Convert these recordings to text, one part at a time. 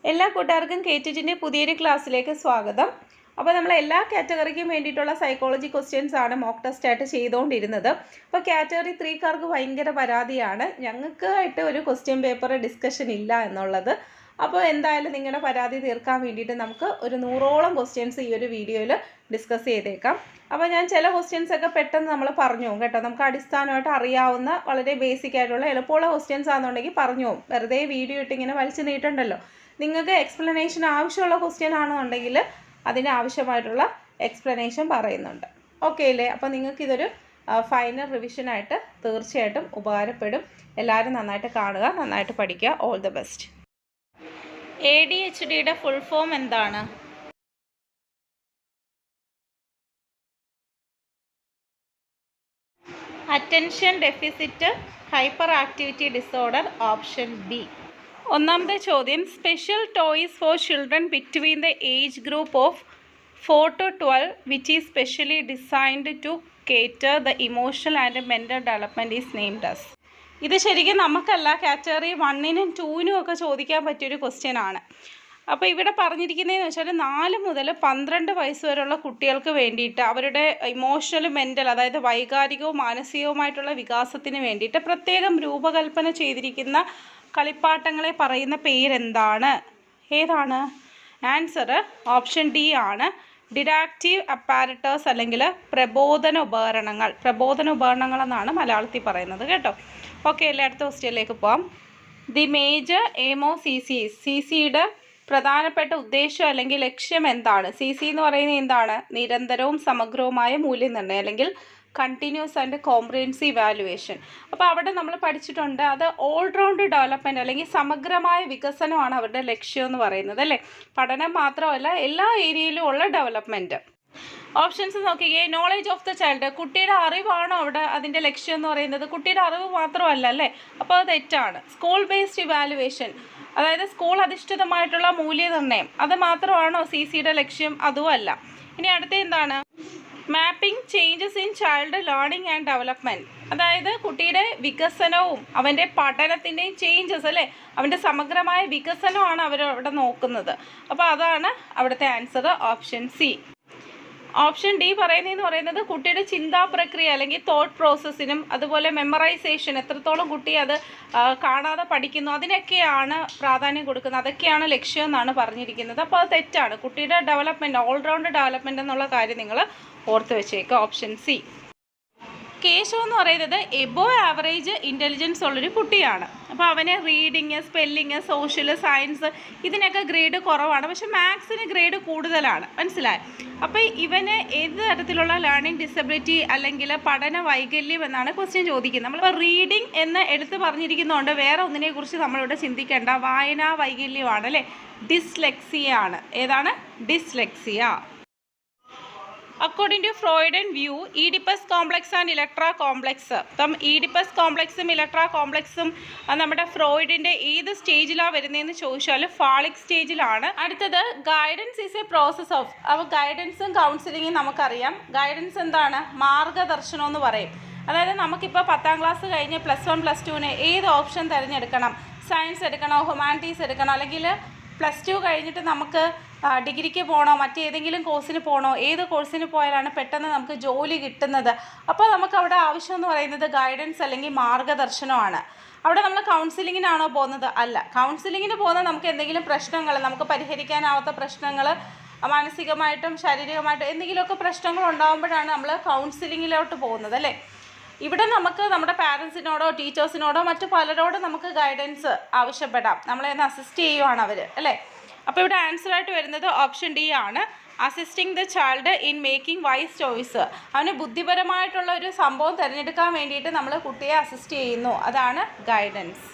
എല്ലാ കൂട്ടുകാർക്കും KTTൻ്റെ പുതിയൊരു ക്ലാസ്സിലേക്ക് സ്വാഗതം. അപ്പോൾ നമ്മൾ എല്ലാ കാറ്റഗറിക്കും വേണ്ടിയിട്ടുള്ള സൈക്കോളജി ക്വസ്റ്റ്യൻസ് ആണ് മോക്ക് ടെസ്റ്റ് ആയിട്ട് ചെയ്തുകൊണ്ടിരുന്നത്. അപ്പോൾ കാറ്റഗറി 3കാർക്ക് ഭയങ്കര പരാതിയാണ്, ഞങ്ങൾക്കായിട്ട് ഒരു ക്വസ്റ്റ്യൻ പേപ്പർ ഡിസ്കഷൻ ഇല്ല എന്നുള്ളത്. അപ്പോൾ എന്തായാലും നിങ്ങളുടെ പരാതി തീർക്കാൻ വേണ്ടിയിട്ട് നമുക്ക് ഒരു 100ഓളം ക്വസ്റ്റ്യൻസ് ഈ ഒരു വീഡിയോയിൽ ഡിസ്കസ് ചെയ്തേക്കാം. അപ്പോൾ ഞാൻ ചില ക്വസ്റ്റ്യൻസ് ഒക്കെ പെട്ടെന്ന് നമ്മൾ പറഞ്ഞു പോകും കേട്ടോ. നമുക്ക് അടിസ്ഥാനമായിട്ട് അറിയാവുന്ന വളരെ ബേസിക് ആയിട്ടുള്ള എളുപ്പമുള്ള ക്വസ്റ്റ്യൻസ് ആണെന്നുണ്ടെങ്കിൽ പറഞ്ഞു പോകും. വെറുതെ വീഡിയോ ഇട്ട് ഇങ്ങനെ വലിച്ചു നീട്ടണ്ടല്ലോ. നിങ്ങൾക്ക് എക്സ്പ്ലനേഷൻ ആവശ്യമുള്ള ക്വസ്റ്റ്യൻ ആണെന്നുണ്ടെങ്കിൽ അതിന് ആവശ്യമായിട്ടുള്ള എക്സ്പ്ലനേഷൻ പറയുന്നുണ്ട്. ഓക്കെ അല്ലേ? അപ്പോൾ നിങ്ങൾക്കിതൊരു ഫൈനൽ റിവിഷനായിട്ട് തീർച്ചയായിട്ടും ഉപകാരപ്പെടും. എല്ലാവരും നന്നായിട്ട് കാണുക, നന്നായിട്ട് പഠിക്കുക. All the best. ADHDയുടെ ഫുൾ ഫോം എന്താണ്? Attention deficit hyperactivity disorder, option B. ഒന്നാമത്തെ ചോദ്യം, special toys for children between the age group of 4 to 12 which is specially designed to cater the emotional and mental development is named as. ഇത് ശരിക്കും നമുക്കല്ല, category 1നും 2നും ഒക്കെ ചോദിക്കാൻ പറ്റിയൊരു question ആണ്. അപ്പോൾ ഇവിടെ പറഞ്ഞിരിക്കുന്നതെന്ന് വെച്ചാൽ 4 മുതൽ 12 വയസ്സ് വരെയുള്ള കുട്ടികൾക്ക് വേണ്ടിയിട്ട് അവരുടെ ഇമോഷണൽ മെൻ്റൽ, അതായത് വൈകാരികവും മാനസികവുമായിട്ടുള്ള വികാസത്തിന് വേണ്ടിയിട്ട് പ്രത്യേകം രൂപകൽപ്പന ചെയ്തിരിക്കുന്ന കളിപ്പാട്ടങ്ങളെ പറയുന്ന പേരെന്താണ്? ഏതാണ് ആൻസർ? ഓപ്ഷൻ ഡി ആണ്. ഡിഡാക്റ്റീവ് അപ്പാരറ്റേഴ്സ് അല്ലെങ്കിൽ പ്രബോധന ഉപകരണങ്ങൾ. പ്രബോധന ഉപകരണങ്ങൾ എന്നാണ് മലയാളത്തിൽ പറയുന്നത് കേട്ടോ. ഓക്കെ അല്ലേ? അടുത്ത ക്വസ്റ്റ്യനിലേക്ക് പോകാം. ദി മേജർ എയിം ഓഫ് CCയുടെ പ്രധാനപ്പെട്ട ഉദ്ദേശം അല്ലെങ്കിൽ ലക്ഷ്യം എന്താണ്? CC എന്ന് പറയുന്നത് എന്താണ്? നിരന്തരവും സമഗ്രവുമായ മൂല്യനിർണ്ണയം അല്ലെങ്കിൽ കണ്ടിന്യൂസ് ആൻഡ് കോംപ്രിഹെൻസീവ് ഇവാലുവേഷൻ. അപ്പോൾ അവിടെ നമ്മൾ പഠിച്ചിട്ടുണ്ട്, അത് ഓൾറൗണ്ട് ഡെവലപ്മെൻറ്റ് അല്ലെങ്കിൽ സമഗ്രമായ വികസനമാണ് അവരുടെ ലക്ഷ്യം എന്ന് പറയുന്നത് അല്ലേ. പഠനം മാത്രമല്ല, എല്ലാ ഏരിയയിലും ഉള്ള ഡെവലപ്മെൻറ്റ്. ഓപ്ഷൻസ് നോക്കിക്കേ. നോളേജ് ഓഫ് ദ ചൈൽഡ്, കുട്ടിയുടെ അറിവാണോ അവിടെ അതിൻ്റെ ലക്ഷ്യം എന്ന് പറയുന്നത്? കുട്ടിയുടെ അറിവ് മാത്രമല്ല അല്ലേ, അപ്പോൾ അത് തെറ്റാണ്. സ്കൂൾ ബേസ്ഡ് ഇവാലുവേഷൻ, അതായത് സ്കൂൾ അധിഷ്ഠിതമായിട്ടുള്ള മൂല്യനിർണ്ണയം, അത് മാത്രമാണോ CCയുടെ ലക്ഷ്യം? അതുമല്ല. ഇനി അടുത്ത എന്താണ്? Mapping changes in child learning and development, അതായത് കുട്ടിയുടെ വികസനവും അവൻ്റെ പഠനത്തിൻ്റെയും ചേഞ്ചസ് അല്ലേ, അവൻ്റെ സമഗ്രമായ വികസനമാണ് അവരവിടെ നോക്കുന്നത്. അപ്പോൾ അതാണ് അവിടുത്തെ answer, option C. Option D പറയുന്നത് കുട്ടിയുടെ ചിന്താ പ്രക്രിയ അല്ലെങ്കിൽ തോട്ട് പ്രോസസ്സിനും അതുപോലെ മെമ്മറൈസേഷൻ, എത്രത്തോളം കുട്ടി അത് കാണാതെ പഠിക്കുന്നു, അതിനൊക്കെയാണ് പ്രാധാന്യം കൊടുക്കുന്നത്, അതൊക്കെയാണ് ലക്ഷ്യം എന്നാണ് പറഞ്ഞിരിക്കുന്നത്. അപ്പോൾ അത് തെറ്റാണ്. കുട്ടിയുടെ ഡെവലപ്മെൻറ്റ്, ഓൾറൗണ്ട് ഡെവലപ്മെൻറ്റ് എന്നുള്ള കാര്യം നിങ്ങൾ ഓർത്ത് വെച്ചേക്കുക, ഓപ്ഷൻ സി. കേശവ് എന്ന് പറയുന്നത് എബോ ആവറേജ് ഇൻ്റലിജൻസ് ഉള്ളൊരു കുട്ടിയാണ്. അപ്പോൾ അവന് റീഡിങ്, സ്പെല്ലിങ്, സോഷ്യൽ, സയൻസ് ഇതിനൊക്കെ ഗ്രേഡ് കുറവാണ്, പക്ഷെ മാത്സിന് ഗ്രേഡ് കൂടുതലാണ്. മനസ്സിലായി? അപ്പോൾ ഇവന് ഏത് തരത്തിലുള്ള ലേണിംഗ് ഡിസബിലിറ്റി അല്ലെങ്കിൽ പഠന വൈകല്യം എന്നാണ് ക്വസ്റ്റ്യൻ ചോദിക്കുന്നത്. നമ്മളിപ്പോൾ റീഡിങ് എന്ന് എടുത്ത് പറഞ്ഞിരിക്കുന്നതുകൊണ്ട് വേറെ ഒന്നിനെക്കുറിച്ച് നമ്മളിവിടെ ചിന്തിക്കേണ്ട. വായനാ വൈകല്യമാണ് അല്ലേ, ഡിസ്ലെക്സിയ ആണ്. ഏതാണ്? Dyslexia. According to Freudian view, Oedipus complex and Electra complex, അപ്പം ഈഡിപ്പസ് കോംപ്ലക്സും ഇലക്ട്ര കോംപ്ലക്സും നമ്മുടെ ഫ്രോയിഡിൻ്റെ ഏത് സ്റ്റേജിലാണ് വരുന്നതെന്ന് ചോദിച്ചാൽ ഫാളിക് സ്റ്റേജിലാണ്. അടുത്തത്, guidance is a process of. അപ്പോൾ ഗൈഡൻസും കൗൺസിലിങ്ങും നമുക്കറിയാം. ഗൈഡൻസ് എന്താണ്? മാർഗദർശനം എന്ന് പറയും. അതായത് നമുക്കിപ്പോൾ 10ാം ക്ലാസ് കഴിഞ്ഞ് +1 +2ന് ഏത് ഓപ്ഷൻ തിരഞ്ഞെടുക്കണം? സയൻസ് എടുക്കണോ, ഹ്യൂമാനിറ്റീസ് എടുക്കണോ, അല്ലെങ്കിൽ +2 കഴിഞ്ഞിട്ട് നമുക്ക് ഡിഗ്രിക്ക് പോകണോ, മറ്റേതെങ്കിലും കോഴ്സിന് പോകണോ, ഏത് കോഴ്സിന് പോയാലാണ് പെട്ടെന്ന് നമുക്ക് ജോലി കിട്ടുന്നത്? അപ്പോൾ നമുക്ക് അവിടെ ആവശ്യം എന്ന് പറയുന്നത് ഗൈഡൻസ് അല്ലെങ്കിൽ മാർഗദർശനമാണ്. അവിടെ നമ്മൾ കൗൺസിലിങ്ങിനാണോ പോകുന്നത്? അല്ല. കൗൺസിലിങ്ങിന് പോകുന്നത് നമുക്ക് എന്തെങ്കിലും പ്രശ്നങ്ങൾ, നമുക്ക് പരിഹരിക്കാനാവാത്ത പ്രശ്നങ്ങൾ, മാനസികമായിട്ടും ശാരീരികമായിട്ടും എന്തെങ്കിലുമൊക്കെ പ്രശ്നങ്ങൾ ഉണ്ടാകുമ്പോഴാണ് നമ്മൾ കൗൺസിലിങ്ങിലോട്ട് പോകുന്നത് അല്ലേ. ഇവിടെ നമുക്ക് നമ്മുടെ പാരൻസിനോടോ ടീച്ചേഴ്സിനോടോ മറ്റു പലരോടും നമുക്ക് ഗൈഡൻസ് ആവശ്യപ്പെടാം. നമ്മളെ ഒന്ന് അസിസ്റ്റ് ചെയ്യുവാണ് അവർ അല്ലേ. അപ്പോൾ ഇവിടെ ആൻസറായിട്ട് വരുന്നത് ഓപ്ഷൻ ഡി ആണ്. Assisting the child in making wise choice, അവന് ബുദ്ധിപരമായിട്ടുള്ള ഒരു സംഭവം തിരഞ്ഞെടുക്കാൻ വേണ്ടിയിട്ട് നമ്മൾ കുട്ടിയെ അസിസ്റ്റ് ചെയ്യുന്നു, അതാണ് ഗൈഡൻസ്.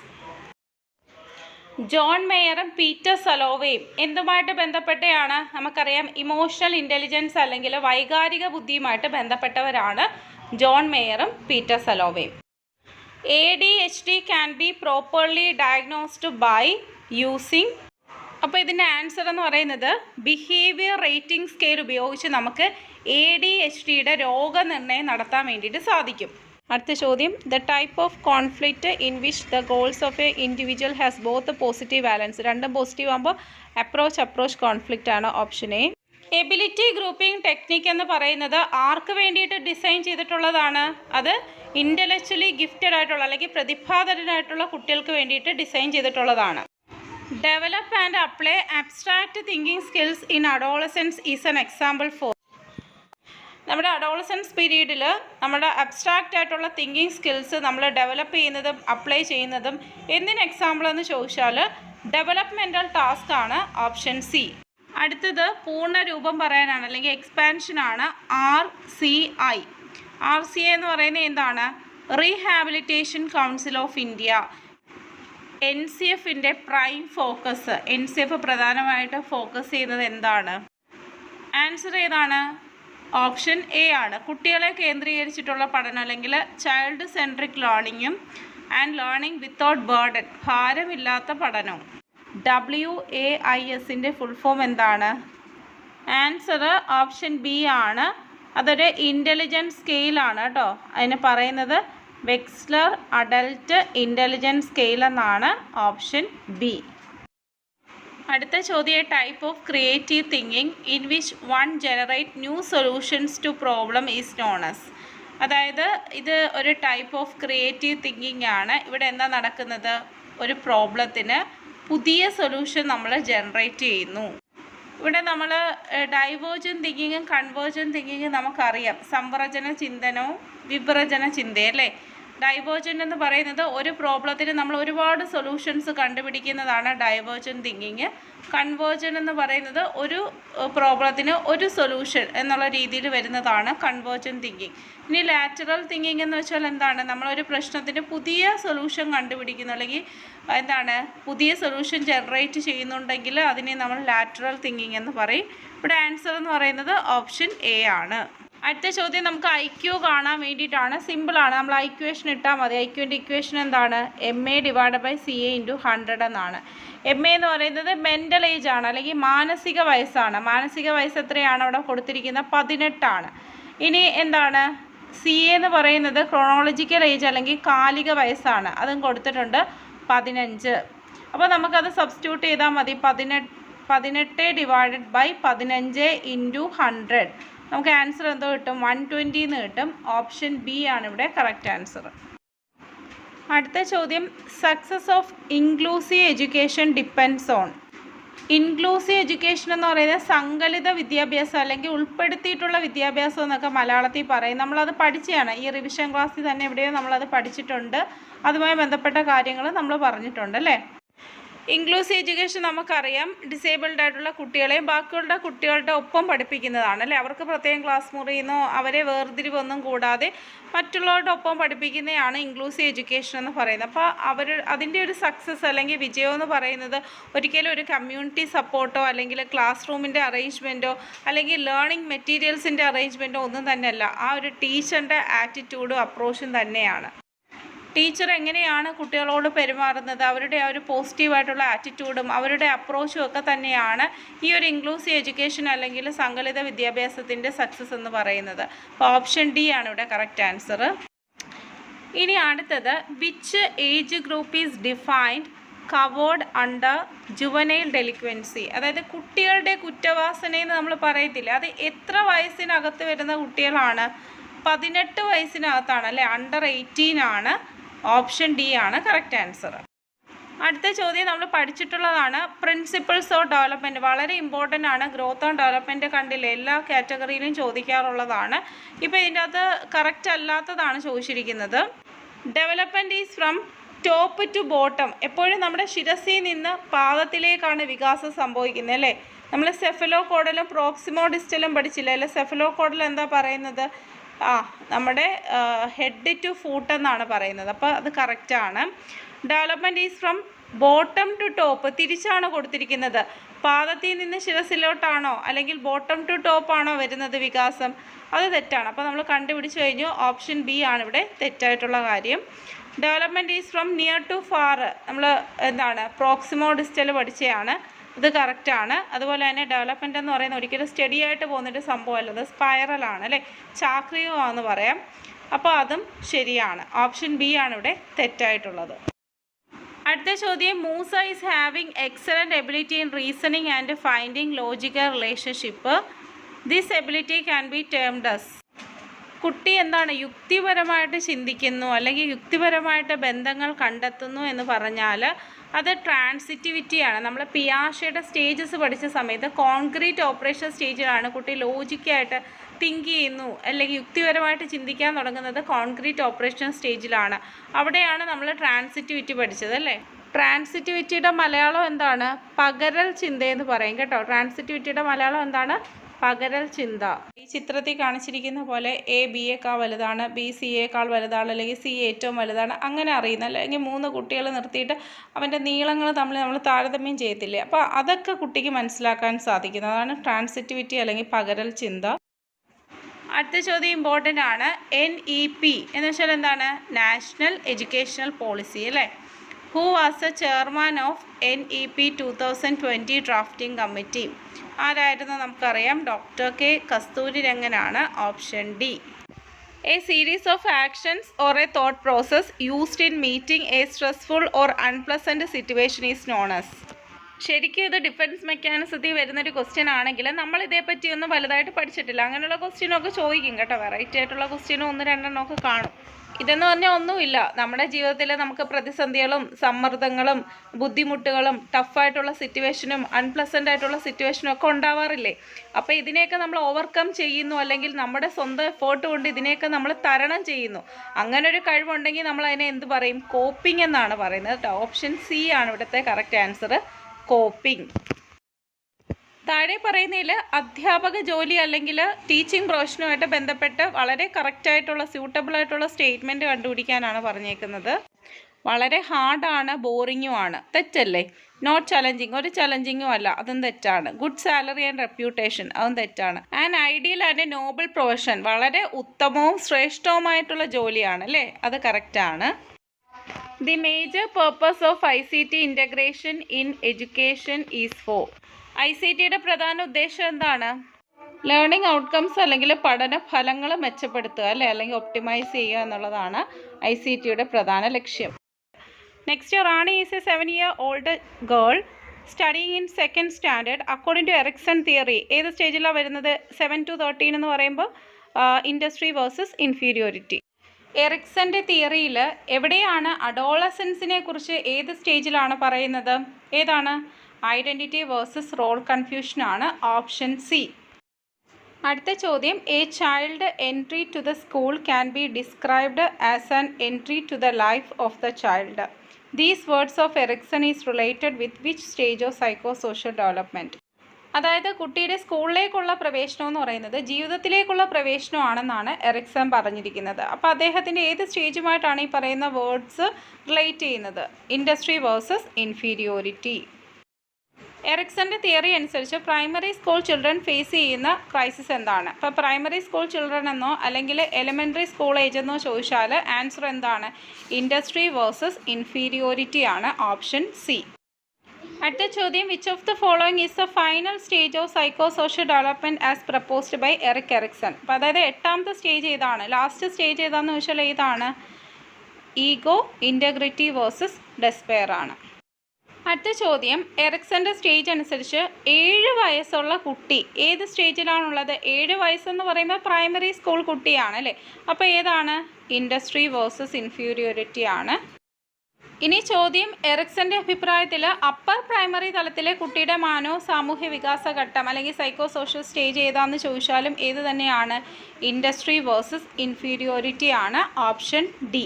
ജോൺ മേയറും പീറ്റർ സലോവയും എന്തുമായിട്ട് ബന്ധപ്പെട്ടയാണ്? നമുക്കറിയാം, ഇമോഷണൽ ഇൻ്റലിജൻസ് അല്ലെങ്കിൽ വൈകാരിക ബുദ്ധിയുമായിട്ട് ബന്ധപ്പെട്ടവരാണ് ജോൺ മേയറും പീറ്റർ സലോവയും. ADHD can be properly diagnosed by using. അപ്പോൾ ഇതിൻ്റെ ആൻസർ എന്ന് പറയുന്നത് ബിഹേവിയർ റേറ്റിംഗ് സ്കെയിൽ ഉപയോഗിച്ച് നമുക്ക് ADHDയുടെ രോഗനിർണയം നടത്താൻ വേണ്ടിയിട്ട് സാധിക്കും. അടുത്ത ചോദ്യം, the type of conflict in which the goals of A individual has both positive balance. രണ്ടും പോസിറ്റീവ് ആകുമ്പോൾ അപ്രോച്ച് കോൺഫ്ലിക്റ്റ് ആണ് option A. Ability grouping technique എന്ന് പറയുന്നത് ആർക്ക് വേണ്ടിയിട്ട് ഡിസൈൻ ചെയ്തിട്ടുള്ളതാണ്? അത് ഇൻ്റലക്ച്വലി ഗിഫ്റ്റഡ് ആയിട്ടുള്ള അല്ലെങ്കിൽ പ്രതിഭാധരനായിട്ടുള്ള കുട്ടികൾക്ക് വേണ്ടിയിട്ട് ഡിസൈൻ ചെയ്തിട്ടുള്ളതാണ്. Develop and apply abstract thinking skills in adolescence is an example for. നമ്മുടെ അഡോളസൻസ് പീരീഡിൽ നമ്മുടെ അബ്സ്ട്രാക്റ്റ് ആയിട്ടുള്ള തിങ്കിങ് സ്കിൽസ് നമ്മൾ ഡെവലപ്പ് ചെയ്യുന്നതും അപ്ലൈ ചെയ്യുന്നതും എന്തിന് എക്സാമ്പിൾ എന്ന് ചോദിച്ചാൽ ഡെവലപ്മെൻറ്റൽ ടാസ്ക് ആണ് ഓപ്ഷൻ സി. അടുത്തത് പൂർണ്ണ രൂപം പറയാനാണ് അല്ലെങ്കിൽ എക്സ്പാൻഷനാണ്. RCI. RCI എന്ന് പറയുന്നത് എന്താണ്? Rehabilitation council of India. NCFൻ്റെ പ്രൈം ഫോക്കസ്. NCF പ്രധാനമായിട്ട് ഫോക്കസ് ചെയ്യുന്നത് എന്താണ്? ആൻസർ ഏതാണ്? ഓപ്ഷൻ എ ആണ്. കുട്ടികളെ കേന്ദ്രീകരിച്ചിട്ടുള്ള പഠനം അല്ലെങ്കിൽ ചൈൽഡ് സെൻട്രിക് ലേണിങ്ങും ആൻഡ് ലേണിംഗ് വിത്തൗട്ട് ബേർഡൻ, ഭാരമില്ലാത്ത പഠനവും. WAISൻ്റെ ഫുൾ ഫോം എന്താണ്? ആൻസർ ഓപ്ഷൻ ബി ആണ്. അതൊരു ഇൻ്റലിജൻസ് സ്കെയിലാണ് കേട്ടോ. അതിന് പറയുന്നത് വെക്സ്ലർ അഡൽട്ട് ഇൻ്റലിജൻസ് സ്കെയിൽ എന്നാണ്. Option B. അടുത്ത ചോദ്യം, type of creative thinking in which one generate new solutions to problem is known as. അതായത് ഇത് ഒരു ടൈപ്പ് ഓഫ് ക്രിയേറ്റീവ് തിങ്കിങ് ആണ്. ഇവിടെ എന്താ നടക്കുന്നത്? ഒരു പ്രോബ്ലത്തിന് പുതിയ സൊല്യൂഷൻ നമ്മൾ ജനറേറ്റ് ചെയ്യുന്നു. ഇവിടെ നമ്മൾ ഡൈവേർജൻ തിങ്കിങ്ങും കൺവേർജൻ തിങ്കിങ്ങും നമുക്കറിയാം. സംവ്രജന ചിന്തനവും വിവ്രജന ചിന്തയും അല്ലേ? ഡൈവേർജൻ എന്ന് പറയുന്നത് ഒരു പ്രോബ്ലത്തിന് നമ്മൾ ഒരുപാട് സൊല്യൂഷൻസ് കണ്ടുപിടിക്കുന്നതാണ് ഡൈവേർജൻ തിങ്കിങ്. കൺവേർജൻ എന്ന് പറയുന്നത് ഒരു പ്രോബ്ലത്തിന് ഒരു സൊല്യൂഷൻ എന്നുള്ള രീതിയിൽ വരുന്നതാണ് കൺവേർജൻ തിങ്കിങ്. ഇനി ലാറ്ററൽ തിങ്കിങ് എന്ന് വെച്ചാൽ എന്താണ്? നമ്മളൊരു പ്രശ്നത്തിന് പുതിയ സൊല്യൂഷൻ കണ്ടുപിടിക്കുന്നു അല്ലെങ്കിൽ എന്താണ് പുതിയ സൊല്യൂഷൻ ജനറേറ്റ് ചെയ്യുന്നുണ്ടെങ്കിൽ അതിനെ നമ്മൾ ലാറ്ററൽ തിങ്കിങ് എന്ന് പറയും. ഇവിടെ ആൻസർ എന്ന് പറയുന്നത് ഓപ്ഷൻ എ ആണ്. അടുത്ത ചോദ്യം നമുക്ക് IQ കാണാൻ വേണ്ടിയിട്ടാണ്. സിമ്പിളാണ്. നമ്മൾ ഇക്വേഷൻ ഇട്ടാൽ മതി. IQൻ്റെ ഇക്വേഷൻ എന്താണ്? MA / CA × 100 എന്നാണ്. MA എന്ന് പറയുന്നത് മെൻ്റൽ ഏജ് ആണ് അല്ലെങ്കിൽ മാനസിക വയസ്സാണ്. മാനസിക വയസ്സ് എത്രയാണ് അവിടെ കൊടുത്തിരിക്കുന്നത്? 18 ആണ്. ഇനി എന്താണ്? CA എന്ന് പറയുന്നത് ക്രോണോളജിക്കൽ ഏജ് അല്ലെങ്കിൽ കാലിക വയസ്സാണ്. അതും കൊടുത്തിട്ടുണ്ട് 15. അപ്പോൾ നമുക്കത് സബ്സ്റ്റിറ്റ്യൂട്ട് ചെയ്താൽ മതി. 18 / 15 × 100. നമുക്ക് ആൻസർ എന്തോ കിട്ടും? 120 എന്ന് കിട്ടും. ഓപ്ഷൻ ബി ആണ് ഇവിടെ കറക്റ്റ് ആൻസർ. അടുത്ത ചോദ്യം, success of inclusive education depends on. Inclusive education എന്ന് പറയുന്നത് സങ്കലിത വിദ്യാഭ്യാസം അല്ലെങ്കിൽ ഉൾപ്പെടുത്തിയിട്ടുള്ള വിദ്യാഭ്യാസം എന്നൊക്കെ മലയാളത്തിൽ പറയും. നമ്മളത് പഠിച്ചതാണ്. ഈ റിവിഷൻ ക്ലാസ്സിൽ തന്നെ എവിടെയോ നമ്മളത് പഠിച്ചിട്ടുണ്ട്. അതുമായി ബന്ധപ്പെട്ട കാര്യങ്ങൾ നമ്മൾ പറഞ്ഞിട്ടുണ്ട് അല്ലേ? ഇൻക്ലൂസീവ് എഡ്യൂക്കേഷൻ നമുക്കറിയാം ഡിസേബിൾഡ് ആയിട്ടുള്ള കുട്ടികളെയും ബാക്കിയുള്ള കുട്ടികളുടെ ഒപ്പം പഠിപ്പിക്കുന്നതാണ് അല്ലേ? അവർക്ക് പ്രത്യേകം ക്ലാസ് മുറിയുന്നോ അവരെ വേർതിരിവൊന്നും കൂടാതെ മറ്റുള്ളവരുടെ ഒപ്പം പഠിപ്പിക്കുന്നതാണ് ഇൻക്ലൂസീവ് എഡ്യൂക്കേഷൻ എന്ന് പറയുന്നത്. അപ്പോൾ അതിൻ്റെ ഒരു സക്സസ് അല്ലെങ്കിൽ വിജയം എന്ന് പറയുന്നത് ഒരിക്കലും ഒരു കമ്മ്യൂണിറ്റി സപ്പോർട്ടോ അല്ലെങ്കിൽ ക്ലാസ് റൂമിൻ്റെ അറേഞ്ച്മെൻറ്റോ അല്ലെങ്കിൽ ലേണിംഗ് മെറ്റീരിയൽസിൻ്റെ അറേഞ്ച്മെൻറ്റോ ഒന്നും തന്നെയല്ല. ആ ഒരു ടീച്ചറിൻ്റെ ആറ്റിറ്റ്യൂഡും അപ്രോച്ചും തന്നെയാണ്. ടീച്ചർ എങ്ങനെയാണ് കുട്ടികളോട് പെരുമാറുന്നത്, അവരുടെ ആ ഒരു പോസിറ്റീവായിട്ടുള്ള ആറ്റിറ്റ്യൂഡും അവരുടെ അപ്രോച്ചും ഒക്കെ തന്നെയാണ് ഈ ഒരു ഇൻക്ലൂസീവ് എഡ്യൂക്കേഷൻ അല്ലെങ്കിൽ സങ്കലിത വിദ്യാഭ്യാസത്തിൻ്റെ സക്സസ് എന്ന് പറയുന്നത്. അപ്പോൾ ഓപ്ഷൻ ഡി ആണ് ഇവിടെ കറക്റ്റ് ആൻസർ. ഇനി അടുത്തത്, which age group is defined covered under juvenile delinquency. അതായത് കുട്ടികളുടെ കുറ്റവാസനയെന്ന് നമ്മൾ പറയത്തില്ല, അത് എത്ര വയസ്സിനകത്ത് വരുന്ന കുട്ടികളാണ്? 18 വയസ്സിനകത്താണ് അല്ലേ? അണ്ടർ 18 ആണ്. ഓപ്ഷൻ ഡി ആണ് കറക്റ്റ് ആൻസർ. അടുത്ത ചോദ്യം നമ്മൾ പഠിച്ചിട്ടുള്ളതാണ്. പ്രിൻസിപ്പിൾസ് ഓഫ് ഡെവലപ്മെൻറ്റ് വളരെ ഇമ്പോർട്ടൻ്റ് ആണ്. ഗ്രോത്ത് ആൻഡ് ഡെവലപ്മെൻറ്റ് കണ്ടില്ല, എല്ലാ കാറ്റഗറിയിലും ചോദിക്കാറുള്ളതാണ്. ഇപ്പോൾ ഇതിൻ്റെ അകത്ത് കറക്റ്റ് അല്ലാത്തതാണ് ചോദിച്ചിരിക്കുന്നത്. Development is from top to bottom. എപ്പോഴും നമ്മുടെ ശിരസിൽ നിന്ന് പാദത്തിലേക്കാണ് വികാസം സംഭവിക്കുന്നത് അല്ലേ? നമ്മൾ സെഫലോകോഡലും പ്രോക്സിമോ ഡിസ്റ്റലും പഠിച്ചില്ല അല്ലേ? സെഫലോകോഡൽ എന്താ പറയുന്നത്? നമ്മുടെ ഹെഡ് ടു ഫൂട്ട് എന്നാണ് പറയുന്നത്. അപ്പോൾ അത് കറക്റ്റാണ്. Development is from bottom to top, തിരിച്ചാണ് കൊടുത്തിരിക്കുന്നത്. പാദത്തിൽ നിന്ന് ശിരസിലോട്ടാണോ അല്ലെങ്കിൽ ബോട്ടം ടു ടോപ്പാണോ വരുന്നത് വികാസം? അത് തെറ്റാണ്. അപ്പോൾ നമ്മൾ കണ്ടുപിടിച്ച് കഴിഞ്ഞു. ഓപ്ഷൻ ബി ആണ് ഇവിടെ തെറ്റായിട്ടുള്ള കാര്യം. Development is from near to far, നമ്മൾ എന്താണ് പ്രോക്സിമോ ഡിസ്റ്റൽ പഠിച്ചതാണ്. ഇത് കറക്റ്റാണ്. അതുപോലെ തന്നെ ഡെവലപ്മെൻ്റ് എന്ന് പറയുന്നത് ഒരിക്കലും സ്റ്റഡി ആയിട്ട് പോകുന്നൊരു സംഭവമല്ല, അത് സ്പൈറലാണ് അല്ലേ? ചാക്രികമാണെന്ന് പറയാം. അപ്പോൾ അതും ശരിയാണ്. ഓപ്ഷൻ ബി ആണ് ഇവിടെ തെറ്റായിട്ടുള്ളത്. അടുത്ത ചോദ്യം, Moosa is having excellent ability in reasoning and finding logical relationship. This ability can be termed as. കുട്ടി എന്താണ്, യുക്തിപരമായിട്ട് ചിന്തിക്കുന്നു അല്ലെങ്കിൽ യുക്തിപരമായിട്ട് ബന്ധങ്ങൾ കണ്ടെത്തുന്നു എന്ന് പറഞ്ഞാൽ അത് ട്രാൻസിറ്റിവിറ്റിയാണ്. നമ്മൾ പിയാഷയുടെ സ്റ്റേജസ് പഠിച്ച സമയത്ത് കോൺക്രീറ്റ് ഓപ്പറേഷൻ സ്റ്റേജിലാണ് കുട്ടി ലോജിക്കായിട്ട് തിങ്ക് ചെയ്യുന്നു അല്ലെങ്കിൽ യുക്തിപരമായിട്ട് ചിന്തിക്കാൻ തുടങ്ങുന്നത് കോൺക്രീറ്റ് ഓപ്പറേഷൻ സ്റ്റേജിലാണ്. അവിടെയാണ് നമ്മൾ ട്രാൻസിറ്റിവിറ്റി പഠിച്ചത് അല്ലേ. ട്രാൻസിറ്റിവിറ്റിയുടെ മലയാളം എന്താണ്? പകരൽ ചിന്തയെന്ന് പറയും കേട്ടോ. ട്രാൻസിറ്റിവിറ്റിയുടെ മലയാളം എന്താണ്? പകരൽ ചിന്ത. ഈ ചിത്രത്തിൽ കാണിച്ചിരിക്കുന്ന പോലെ എ ബിയേക്കാൾ വലുതാണ്, ബി സിയേക്കാൾ വലുതാണ്, അല്ലെങ്കിൽ സി ഏറ്റവും വലുതാണ്, അങ്ങനെ അറിയുന്ന അല്ലെങ്കിൽ 3 കുട്ടികൾ നിർത്തിയിട്ട് അവൻ്റെ നീളങ്ങൾ തമ്മിൽ നമ്മൾ താരതമ്യം ചെയ്യത്തില്ലേ. അപ്പോൾ അതൊക്കെ കുട്ടിക്ക് മനസ്സിലാക്കാൻ സാധിക്കുന്നതാണ് ട്രാൻസിറ്റിവിറ്റി അല്ലെങ്കിൽ പകരൽ ചിന്ത. അടുത്ത ചോദ്യം ഇമ്പോർട്ടൻ്റ് ആണ്. NEP എന്ന് വെച്ചാൽ എന്താണ്? നാഷണൽ എഡ്യൂക്കേഷണൽ പോളിസി അല്ലേ. Who was the chairman of NEP 2020 drafting committee? ആരായിരുന്നു? നമുക്കറിയാം, ഡോക്ടർ കെ കസ്തൂരിരംഗനാണ്. Option D. A series of actions or a thought process used in meeting a stressful or unpleasant situation is known as. ശരിക്കും ഇത് defence മെക്കാനിസത്തിൽ വരുന്നൊരു question ആണെങ്കിൽ നമ്മൾ ഇതേപ്പറ്റിയൊന്നും വലുതായിട്ട് പഠിച്ചിട്ടില്ല. അങ്ങനെയുള്ള ക്വസ്റ്റ്യനൊക്കെ ചോദിക്കും കേട്ടോ. വെറൈറ്റി ആയിട്ടുള്ള ക്വസ്റ്റ്യനും 1-2 ഒക്കെ കാണും. ഇതെന്ന് പറഞ്ഞാൽ ഒന്നുമില്ല, നമ്മുടെ ജീവിതത്തിൽ നമുക്ക് പ്രതിസന്ധികളും സമ്മർദ്ദങ്ങളും ബുദ്ധിമുട്ടുകളും ടഫായിട്ടുള്ള സിറ്റുവേഷനും അൺപ്ലസൻ്റ് ആയിട്ടുള്ള സിറ്റുവേഷനും ഒക്കെ ഉണ്ടാവാറില്ലേ. അപ്പോൾ ഇതിനെയൊക്കെ നമ്മൾ ഓവർകം ചെയ്യുന്നു, അല്ലെങ്കിൽ നമ്മുടെ സ്വന്തം എഫേർട്ട് കൊണ്ട് ഇതിനെയൊക്കെ നമ്മൾ തരണം ചെയ്യുന്നു. അങ്ങനെ ഒരു കഴിവുണ്ടെങ്കിൽ നമ്മൾ അതിനെ എന്ത് പറയും? കോപ്പിംഗ് എന്നാണ് പറയുന്നത് കേട്ടോ. ഓപ്ഷൻ സി ആണ് ഇവിടുത്തെ കറക്റ്റ് ആൻസർ, കോപ്പിംഗ്. താഴെ പറയുന്നതിൽ അധ്യാപക ജോലി അല്ലെങ്കിൽ ടീച്ചിങ് പ്രൊഫഷനുമായിട്ട് ബന്ധപ്പെട്ട് വളരെ കറക്റ്റായിട്ടുള്ള സ്യൂട്ടബിളായിട്ടുള്ള സ്റ്റേറ്റ്മെൻറ്റ് കണ്ടുപിടിക്കാനാണ് പറഞ്ഞേക്കുന്നത്. വളരെ ഹാർഡാണ്, ബോറിങ്ങും ആണ്. തെറ്റല്ലേ? നോട്ട് ചലഞ്ചിങ്, ഒരു ചലഞ്ചിങ്ങും അല്ല, അതും തെറ്റാണ്. ഗുഡ് സാലറി ആൻഡ് റെപ്യൂട്ടേഷൻ, അതും തെറ്റാണ്. And ideal and noble profession, വളരെ ഉത്തമവും ശ്രേഷ്ഠവുമായിട്ടുള്ള ജോലിയാണ് അല്ലേ, അത് കറക്റ്റാണ്. The major purpose of ICT integration in education is for. ICTയുടെ പ്രധാന ഉദ്ദേശം എന്താണ്? ലേണിംഗ് ഔട്ട്കംസ് അല്ലെങ്കിൽ പഠന ഫലങ്ങൾ മെച്ചപ്പെടുത്തുക അല്ലേ, അല്ലെങ്കിൽ ഒപ്റ്റിമൈസ് ചെയ്യുക എന്നുള്ളതാണ് ICTയുടെ പ്രധാന ലക്ഷ്യം. Next, Rani is a 7-year-old girl studying in 2nd standard according to Erikson theory. ഏത് സ്റ്റേജിലാണ് വരുന്നത്? 7 to 13 എന്ന് പറയുമ്പോൾ ഇൻഡസ്ട്രി വേഴ്സസ് ഇൻഫീരിയോറിറ്റി. എറിക്സൻ്റെ തിയറിയിൽ എവിടെയാണ് അഡോളസൻസിനെ കുറിച്ച് ഏത് സ്റ്റേജിലാണ് പറയുന്നത്? ഏതാണ്? ഐഡൻറ്റിറ്റി വേഴ്സസ് റോൾ കൺഫ്യൂഷനാണ്. Option C. അടുത്ത ചോദ്യം, a child entry to the school can be described as an entry to the life of the child. These words of Erikson is related with which stage of psycho social development? അതായത് കുട്ടിയുടെ സ്കൂളിലേക്കുള്ള പ്രവേശനം എന്ന് പറയുന്നത് ജീവിതത്തിലേക്കുള്ള പ്രവേശനമാണെന്നാണ് Ericsson പറഞ്ഞിരിക്കുന്നത്. അപ്പോൾ അദ്ദേഹത്തിൻ്റെ ഏത് സ്റ്റേജുമായിട്ടാണ് ഈ പറയുന്ന വേർഡ്സ് റിലേറ്റ് ചെയ്യുന്നത്? Industry versus inferiority. എറിക്സൻ്റെ തിയറി അനുസരിച്ച് പ്രൈമറി സ്കൂൾ ചിൽഡ്രൻ ഫേസ് ചെയ്യുന്ന ക്രൈസിസ് എന്താണ്? അപ്പോൾ പ്രൈമറി സ്കൂൾ ചിൽഡ്രൻ എന്നോ അല്ലെങ്കിൽ എലിമെൻ്ററി സ്കൂൾ ഏജ് എന്നോ ചോദിച്ചാൽ ആൻസർ എന്താണ്? ഇൻഡസ്ട്രി വേഴ്സസ് ഇൻഫീരിയോറിറ്റി ആണ്. Option C. അടുത്ത ചോദ്യം, which of the following is the final stage of psycho social development as proposed by Eric Erikson? അപ്പോൾ അതായത് 8ാമത്തെ സ്റ്റേജ് ഏതാണ്? ലാസ്റ്റ് സ്റ്റേജ് ഏതാണെന്ന് ചോദിച്ചാൽ ഏതാണ്? ഈഗോ, ഇൻറ്റഗ്രിറ്റി വേഴ്സസ് ഡെസ്പെയർ ആണ്. അടുത്ത ചോദ്യം, എറിക്സൻ്റെ സ്റ്റേജ് അനുസരിച്ച് 7 വയസ്സുള്ള കുട്ടി ഏത് സ്റ്റേജിലാണുള്ളത്? 7 വയസ്സെന്ന് പറയുമ്പോൾ പ്രൈമറി സ്കൂൾ കുട്ടിയാണ് അല്ലേ. അപ്പോൾ ഏതാണ്? ഇൻഡസ്ട്രി വേഴ്സസ് ഇൻഫീരിയോറിറ്റി ആണ്. ഇനി ചോദ്യം, എറിക്സൻ്റെ അഭിപ്രായത്തിൽ അപ്പർ പ്രൈമറി തലത്തിലെ കുട്ടിയുടെ സാമൂഹ്യ വികാസ ഘട്ടം അല്ലെങ്കിൽ സൈക്കോ സോഷ്യൽ സ്റ്റേജ് ഏതാണെന്ന് ചോദിച്ചാലും ഏത് തന്നെയാണ്? ഇൻഡസ്ട്രി വേഴ്സസ് ഇൻഫീരിയോറിറ്റി ആണ്. Option D.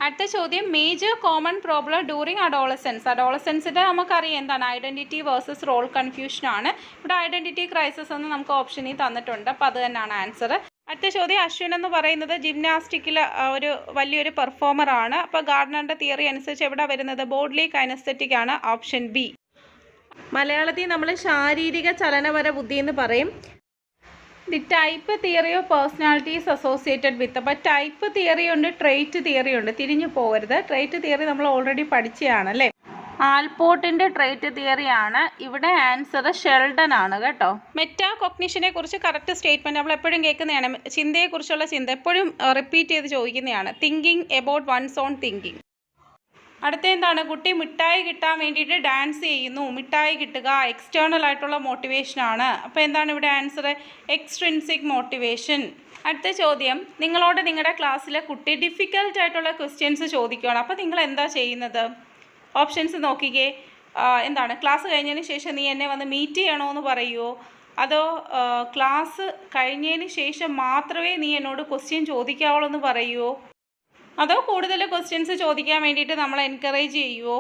അടുത്ത ചോദ്യം, major common problem during adolescence. അഡോളസൻസിൻ്റെ നമുക്കറിയാം എന്താണ്? ഐഡൻറ്റിറ്റി വേഴ്സസ് റോൾ കൺഫ്യൂഷനാണ്. ഇവിടെ ഐഡൻറ്റിറ്റി ക്രൈസിസ് എന്ന് നമുക്ക് ഓപ്ഷനിൽ തന്നിട്ടുണ്ട്. അപ്പോൾ അത് തന്നെയാണ് ആൻസർ. അടുത്ത ചോദ്യം, അശ്വിൻ എന്ന് പറയുന്നത് ജിംനാസ്റ്റിക്കിൽ ഒരു വലിയൊരു പെർഫോമറാണ്. അപ്പോൾ ഗാർഡനറിൻ്റെ തിയറി അനുസരിച്ച് എവിടെ വരുന്നത്? ബോഡ്ലി കൈനസ്തെറ്റിക് ആണ്. Option B. മലയാളത്തിൽ നമ്മൾ ശാരീരിക ചലനപര ബുദ്ധി എന്ന് പറയും. The type theory of personality is associated വിത്ത്. അപ്പോൾ ടൈപ്പ് തിയറി ഉണ്ട്, ട്രേറ്റ് തിയറി ഉണ്ട്. തിരിഞ്ഞു പോകരുത്. ട്രേറ്റ് തിയറി നമ്മൾ ഓൾറെഡി പഠിച്ചതാണ് അല്ലേ. ആൽപോർട്ടിൻ്റെ ട്രേറ്റ് തിയറിയാണ്. ഇവിടെ ആൻസർ ഷെൽഡൻ ആണ് കേട്ടോ. മെറ്റാ കൊഗ്നിഷനെ കുറിച്ച് കറക്റ്റ് സ്റ്റേറ്റ്മെൻറ്റ് നമ്മൾ എപ്പോഴും കേൾക്കുന്നതാണ്. ചിന്തയെക്കുറിച്ചുള്ള ചിന്ത എപ്പോഴും റിപ്പീറ്റ് ചെയ്ത് ചോദിക്കുന്നതാണ്. Thinking about one's own thinking. അടുത്ത എന്താണ്? കുട്ടി മിഠായി കിട്ടാൻ വേണ്ടിയിട്ട് ഡാൻസ് ചെയ്യുന്നു. മിഠായി കിട്ടുക എക്സ്റ്റേണൽ ആയിട്ടുള്ള മോട്ടിവേഷനാണ്. അപ്പോൾ എന്താണ് ഇവിടെ ആൻസർ? Extrinsic motivation. അടുത്ത ചോദ്യം, നിങ്ങളോട് നിങ്ങളുടെ ക്ലാസ്സിലെ കുട്ടി ഡിഫിക്കൽട്ട് ആയിട്ടുള്ള ക്വസ്റ്റ്യൻസ് ചോദിക്കുകയാണ്. അപ്പോൾ നിങ്ങൾ എന്താ ചെയ്യുന്നത്? ഓപ്ഷൻസ് നോക്കിക്കേ. എന്താണ്? ക്ലാസ് കഴിഞ്ഞതിന് ശേഷം നീ എന്നെ വന്ന് മീറ്റ് ചെയ്യണോ എന്ന് പറയുമോ, അതോ ക്ലാസ് കഴിഞ്ഞതിന് ശേഷം മാത്രമേ നീ എന്നോട് ക്വസ്റ്റ്യൻ ചോദിക്കാവുള്ളൂ എന്ന് പറയുമോ, അതോ കൂടുതൽ ക്വസ്റ്റ്യൻസ് ചോദിക്കാൻ വേണ്ടിയിട്ട് നമ്മളെ എൻകറേജ് ചെയ്യുമോ,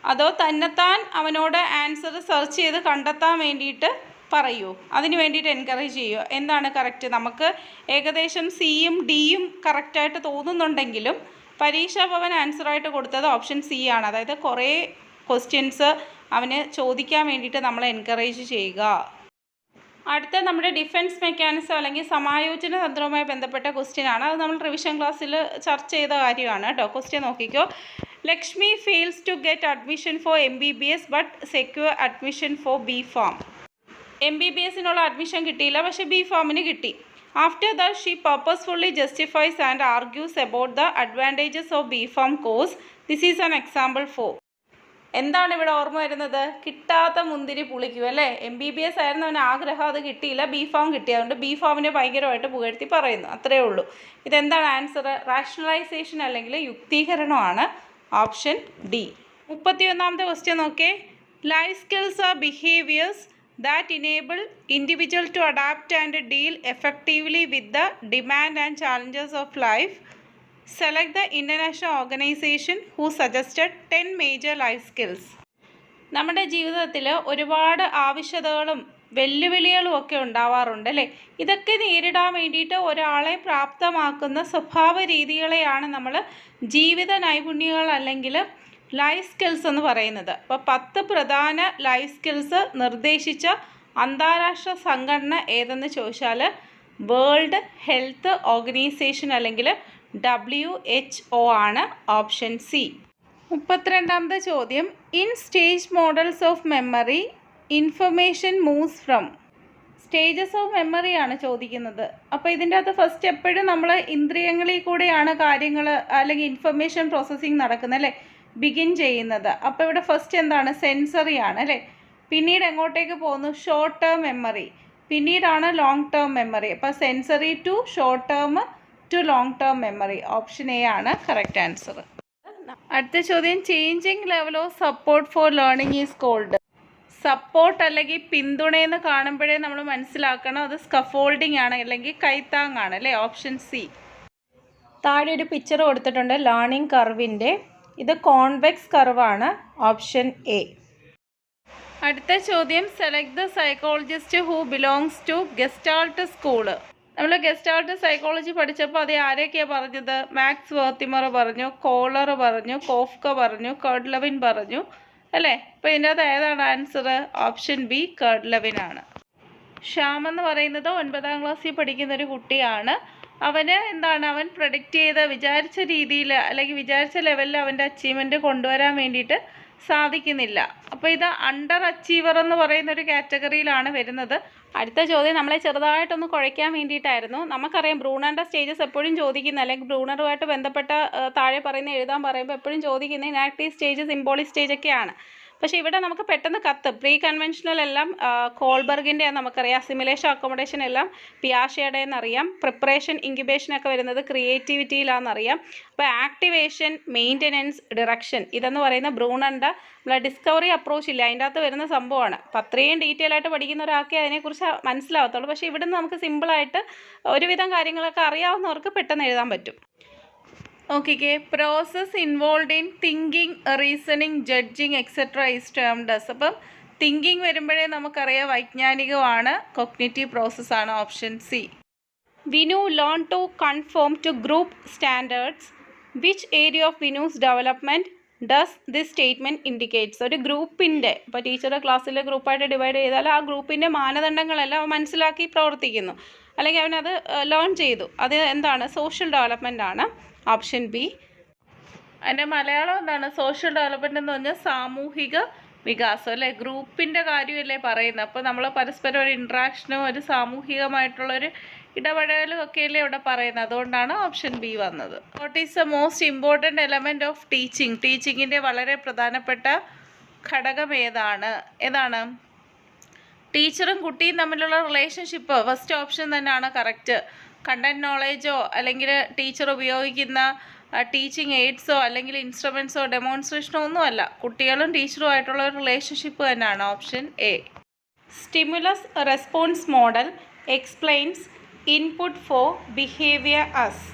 അതോ തന്നെത്താൻ അവനോട് ആൻസർ സെർച്ച് ചെയ്ത് കണ്ടെത്താൻ വേണ്ടിയിട്ട് പറയുമോ, അതിന് വേണ്ടിയിട്ട് എൻകറേജ് ചെയ്യുമോ? എന്താണ് കറക്റ്റ്? നമുക്ക് ഏകദേശം സിയും ഡിയും കറക്റ്റായിട്ട് തോന്നുന്നുണ്ടെങ്കിലും പരീക്ഷാ ഭവൻ ആൻസറായിട്ട് കൊടുത്തത് ഓപ്ഷൻ സി ആണ്. അതായത് കുറേ ക്വസ്റ്റ്യൻസ് അവന് ചോദിക്കാൻ വേണ്ടിയിട്ട് നമ്മളെ എൻകറേജ് ചെയ്യുക. അടുത്ത നമ്മുടെ ഡിഫൻസ് മെക്കാനിസം അല്ലെങ്കിൽ സമായോജന തന്ത്രവുമായി ബന്ധപ്പെട്ട ക്വസ്റ്റ്യൻ ആണ്. അത് നമ്മൾ റിവിഷൻ ക്ലാസ്സിൽ ചർച്ച ചെയ്ത കാര്യമാണ് കേട്ടോ. ക്വസ്റ്റ്യൻ നോക്കിക്കോ. Lakshmi fails to get admission for MBBS but secure admission for B.Pharm. MBBSനുള്ള അഡ്മിഷൻ കിട്ടിയില്ല, പക്ഷേ B.Pharmന് കിട്ടി. After that she purposefully justifies and argues about the advantages of B.Pharm course. This is an example for. എന്താണ് ഇവിടെ ഓർമ്മ വരുന്നത്? കിട്ടാത്ത മുന്തിരി പുളിക്കും അല്ലേ? MBBS ആയിരുന്നു അവന് ആഗ്രഹം, അത് കിട്ടിയില്ല. B.Pharm കിട്ടി. അതുകൊണ്ട് B.Pharmനെ ഭയങ്കരമായിട്ട് പുകഴ്ത്തി പറയുന്നു. അത്രയേ ഉള്ളൂ. ഇതെന്താണ് ആൻസർ? റാഷണലൈസേഷൻ അല്ലെങ്കിൽ യുക്തീകരണമാണ്. Option D. 31ാമത്തെ ക്വസ്റ്റ്യൻ നോക്കേ. Life skills are behaviours that enable individual to adapt and deal effectively with the demand and challenges of life. Select the international organization who suggested 10 major life skills. നമ്മുടെ ജീവിതത്തിൽ ഒരുപാട് ആവശ്യകതകളും വെല്ലുവിളികളും ഒക്കെ ഉണ്ടാവാറുണ്ട് അല്ലേ? ഇതൊക്കെ നേരിടാൻ വേണ്ടിയിട്ട് ഒരാളെ പ്രാപ്തമാക്കുന്ന സ്വഭാവ രീതികളെയാണ് നമ്മൾ ജീവിത നൈപുണ്യങ്ങൾ അല്ലെങ്കിൽ ലൈഫ് സ്കിൽസ് എന്ന് പറയുന്നത്. അപ്പോൾ 10 പ്രധാന ലൈഫ് സ്കിൽസ് നിർദ്ദേശിച്ച അന്താരാഷ്ട്ര സംഘടന ഏതെന്ന് ചോദിച്ചാൽ വേൾഡ് ഹെൽത്ത് ഓർഗനൈസേഷൻ അല്ലെങ്കിൽ WHO ആണ്. Option C. 32ാമത്തെ ചോദ്യം. In stage models of memory information moves from. Stages of മെമ്മറിയാണ് ചോദിക്കുന്നത്. അപ്പോൾ ഇതിൻ്റെ അകത്ത് ഫസ്റ്റ് എപ്പോഴും നമ്മൾ ഇന്ദ്രിയങ്ങളിൽ കൂടെയാണ് കാര്യങ്ങൾ അല്ലെങ്കിൽ ഇൻഫർമേഷൻ പ്രോസസ്സിങ് നടക്കുന്നത് അല്ലേ, ബിഗിൻ ചെയ്യുന്നത്. അപ്പോൾ ഇവിടെ ഫസ്റ്റ് എന്താണ്? സെൻസറി ആണ് അല്ലേ. പിന്നീട് എങ്ങോട്ടേക്ക് പോകുന്നു? Short term memory. പിന്നീടാണ് ലോങ് ടേം മെമ്മറി. അപ്പോൾ sensory to short term to long term memory. Option A ആണ് കറക്റ്റ് ആൻസർ. അടുത്ത ചോദ്യം. Changing level of support for learning is called. Support അല്ലെങ്കിൽ പിന്തുണയെന്ന് കാണുമ്പോഴേ നമ്മൾ മനസ്സിലാക്കണം അത് സ്കഫോൾഡിംഗ് ആണ് അല്ലെങ്കിൽ കൈത്താങ്ങാണ് അല്ലേ. Option C. താഴെ ഒരു പിക്ചർ കൊടുത്തിട്ടുണ്ട് ലേണിംഗ് കർവിൻ്റെ. ഇത് കോൺവെക്സ് കർവാണ്. Option A. അടുത്ത ചോദ്യം. Select the psychologist who belongs to gestalt school. നമ്മൾ ഗെസ്റ്റാൾട്ട് സൈക്കോളജി പഠിച്ചപ്പോൾ അത് ആരെയൊക്കെയാണ് പറഞ്ഞത്? മാക്സ് വേർത്തിമർ പറഞ്ഞു, കോളർ പറഞ്ഞു, കോഫ്ക പറഞ്ഞു, കർഡ്ലവിൻ പറഞ്ഞു അല്ലേ. അപ്പോൾ ഇതിൻ്റെ അകത്ത് ഏതാണ് ആൻസർ? ഓപ്ഷൻ ബി കർഡ്ലവിൻ ആണ്. ശ്യാം എന്ന് പറയുന്നത് 9ാം ക്ലാസ്സിൽ പഠിക്കുന്ന ഒരു കുട്ടിയാണ്. അവന് എന്താണ്? അവൻ പ്രഡിക്റ്റ് ചെയ്ത വിചാരിച്ച രീതിയിൽ അല്ലെങ്കിൽ വിചാരിച്ച ലെവലിൽ അവൻ്റെ അച്ചീവ്മെൻറ്റ് കൊണ്ടുവരാൻ വേണ്ടിയിട്ട് സാധിക്കുന്നില്ല. അപ്പോൾ ഇത് അണ്ടർ അച്ചീവർ എന്ന് പറയുന്ന ഒരു കാറ്റഗറിയിലാണ് വരുന്നത്. അടുത്ത ചോദ്യം നമ്മളെ ചെറുതായിട്ടൊന്ന് കുഴയ്ക്കാൻ വേണ്ടിയിട്ടായിരുന്നു. നമുക്കറിയാം ബ്രൂണറിൻ്റെ സ്റ്റേജസ് എപ്പോഴും ചോദിക്കുന്ന അല്ലെങ്കിൽ ബ്രൂണറുമായിട്ട് ബന്ധപ്പെട്ട താഴെ പറയുന്ന എഴുതാൻ പറയുമ്പോൾ എപ്പോഴും ചോദിക്കുന്ന ഇനാക്റ്റീവ് സ്റ്റേജ്, സിംബോളിക് സ്റ്റേജ് ഒക്കെയാണ്. പക്ഷേ ഇവിടെ നമുക്ക് പെട്ടെന്ന് പ്രീ കൺവെൻഷണൽ എല്ലാം കോൾബർഗിൻ്റെ നമുക്കറിയാം, അസിമിലേഷൻ അക്കോമഡേഷൻ എല്ലാം പിയാഷയുടെ എന്നറിയാം, പ്രിപ്പറേഷൻ ഇൻക്യുബേഷൻ ഒക്കെ വരുന്നത് ക്രിയേറ്റിവിറ്റിയിലാണെന്നറിയാം. അപ്പോൾ ആക്ടിവേഷൻ, മെയിൻ്റനൻസ്, ഡിറക്ഷൻ ഇതെന്ന് പറയുന്ന ബ്രൂണറിൻ്റെ ഡിസ്കവറി അപ്രോച്ച് ഇല്ല, അതിൻ്റെ അകത്ത് വരുന്ന സംഭവമാണ്. അപ്പോൾ അത്രയും ഡീറ്റെയിൽ ആയിട്ട് പഠിക്കുന്ന ഒരാൾക്കേ അതിനെക്കുറിച്ച് മനസ്സിലാവത്തുള്ളൂ. പക്ഷേ ഇവിടുന്ന് നമുക്ക് സിമ്പിളായിട്ട് ഒരുവിധം കാര്യങ്ങളൊക്കെ അറിയാവുന്നവർക്ക് പെട്ടെന്ന് എഴുതാൻ പറ്റും. നോക്കിക്കേ. Process involve in thinking, reasoning, judging etcetera is termed as. അപ്പം തിങ്കിങ് വരുമ്പോഴേ നമുക്കറിയാം വൈജ്ഞാനികമാണ്, കൊഗ്നിറ്റീവ് പ്രോസസ്സാണ്. Option C. Vinu learn to conform to group standards. Which area of Vinu's development does this statement indicates. ഒരു ഗ്രൂപ്പിൻ്റെ ഇപ്പോൾ ടീച്ചറുടെ ക്ലാസ്സിൽ ഗ്രൂപ്പായിട്ട് ഡിവൈഡ് ചെയ്താൽ ആ ഗ്രൂപ്പിൻ്റെ മാനദണ്ഡങ്ങളെല്ലാം അവൻ മനസ്സിലാക്കി പ്രവർത്തിക്കുന്നു അല്ലെങ്കിൽ അവനത് ലേൺ ചെയ്തു. അത് എന്താണ്? സോഷ്യൽ ഡെവലപ്മെൻ്റ് ആണ്. Option B. അതിൻ്റെ മലയാളം എന്താണ്? സോഷ്യൽ ഡെവലപ്മെൻറ്റ് എന്ന് പറഞ്ഞാൽ സാമൂഹിക വികാസം അല്ലേ, ഗ്രൂപ്പിൻ്റെ കാര്യമല്ലേ പറയുന്നത്. അപ്പോൾ നമ്മൾ പരസ്പരം ഒരു ഇൻട്രാക്ഷനും ഒരു സാമൂഹികമായിട്ടുള്ളൊരു ഇടപെടലും ഒക്കെയല്ലേ ഇവിടെ പറയുന്നത്. അതുകൊണ്ടാണ് ഓപ്ഷൻ ബി വന്നത്. What is the most important element of teaching? ടീച്ചിങ്ങിൻ്റെ വളരെ പ്രധാനപ്പെട്ട ഘടകം ഏതാണ്? ടീച്ചറും കുട്ടിയും തമ്മിലുള്ള റിലേഷൻഷിപ്പ്. ഫസ്റ്റ് ഓപ്ഷൻ തന്നെയാണ് കറക്റ്റ്. കണ്ടൻറ് നോളേജോ അല്ലെങ്കിൽ ടീച്ചർ ഉപയോഗിക്കുന്ന ടീച്ചിങ് എയ്ഡ്സോ അല്ലെങ്കിൽ ഇൻസ്ട്രുമെൻറ്റ്സോ ഡെമോൺസ്ട്രേഷനോ ഒന്നുമല്ല, കുട്ടികളും ടീച്ചറുമായിട്ടുള്ള ഒരു റിലേഷൻഷിപ്പ് തന്നെയാണ് option A. Stimulus response model explains input for behaviour as.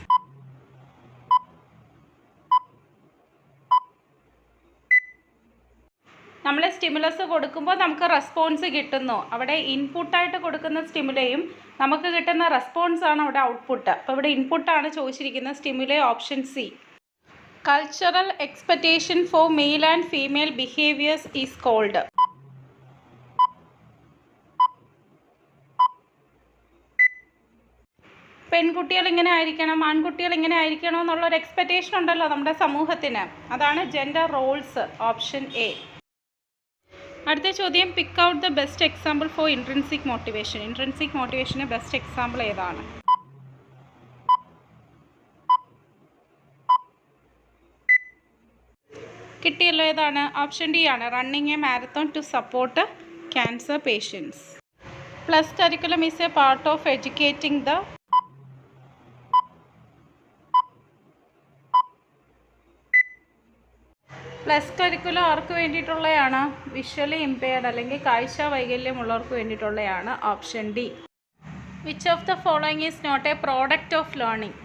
നമ്മൾ സ്റ്റിമുലസ് കൊടുക്കുമ്പോൾ നമുക്ക് റെസ്പോൺസ് കിട്ടുന്നു. അവിടെ ഇൻപുട്ടായിട്ട് കൊടുക്കുന്ന സ്റ്റിമുലയും നമുക്ക് കിട്ടുന്ന റെസ്പോൺസാണ് അവിടെ ഔട്ട്പുട്ട്. അപ്പോൾ ഇവിടെ ഇൻപുട്ടാണ് ചോദിച്ചിരിക്കുന്നത്. Stimuli option C. Cultural expectation for male and female behaviours is called. പെൺകുട്ടികൾ ഇങ്ങനെ ആയിരിക്കണം, ആൺകുട്ടികൾ ഇങ്ങനെ ആയിരിക്കണം എന്നുള്ളൊരു എക്സ്പെക്റ്റേഷൻ ഉണ്ടല്ലോ നമ്മുടെ സമൂഹത്തിന്. അതാണ് ജെൻഡർ റോൾസ്. Option A. അടുത്ത ചോദ്യം, pick out the best example for intrinsic motivation. Intrinsic മോട്ടിവേഷന് ബെസ്റ്റ് എക്സാമ്പിൾ ഏതാണ്? കിട്ടിയല്ലോ, ഏതാണ്? ഓപ്ഷൻ ഡി ആണ്. Running a marathon to support cancer patients. Plus curriculum is a part of educating the plus curriculum ആർക്ക് വേണ്ടിയിട്ടുള്ളതാണ്? Visually impaired അല്ലെങ്കിൽ കാഴ്ച വൈകല്യമുള്ളവർക്ക് വേണ്ടിയിട്ടുള്ളതാണ്. Option D. Which of the following is not a product of learning?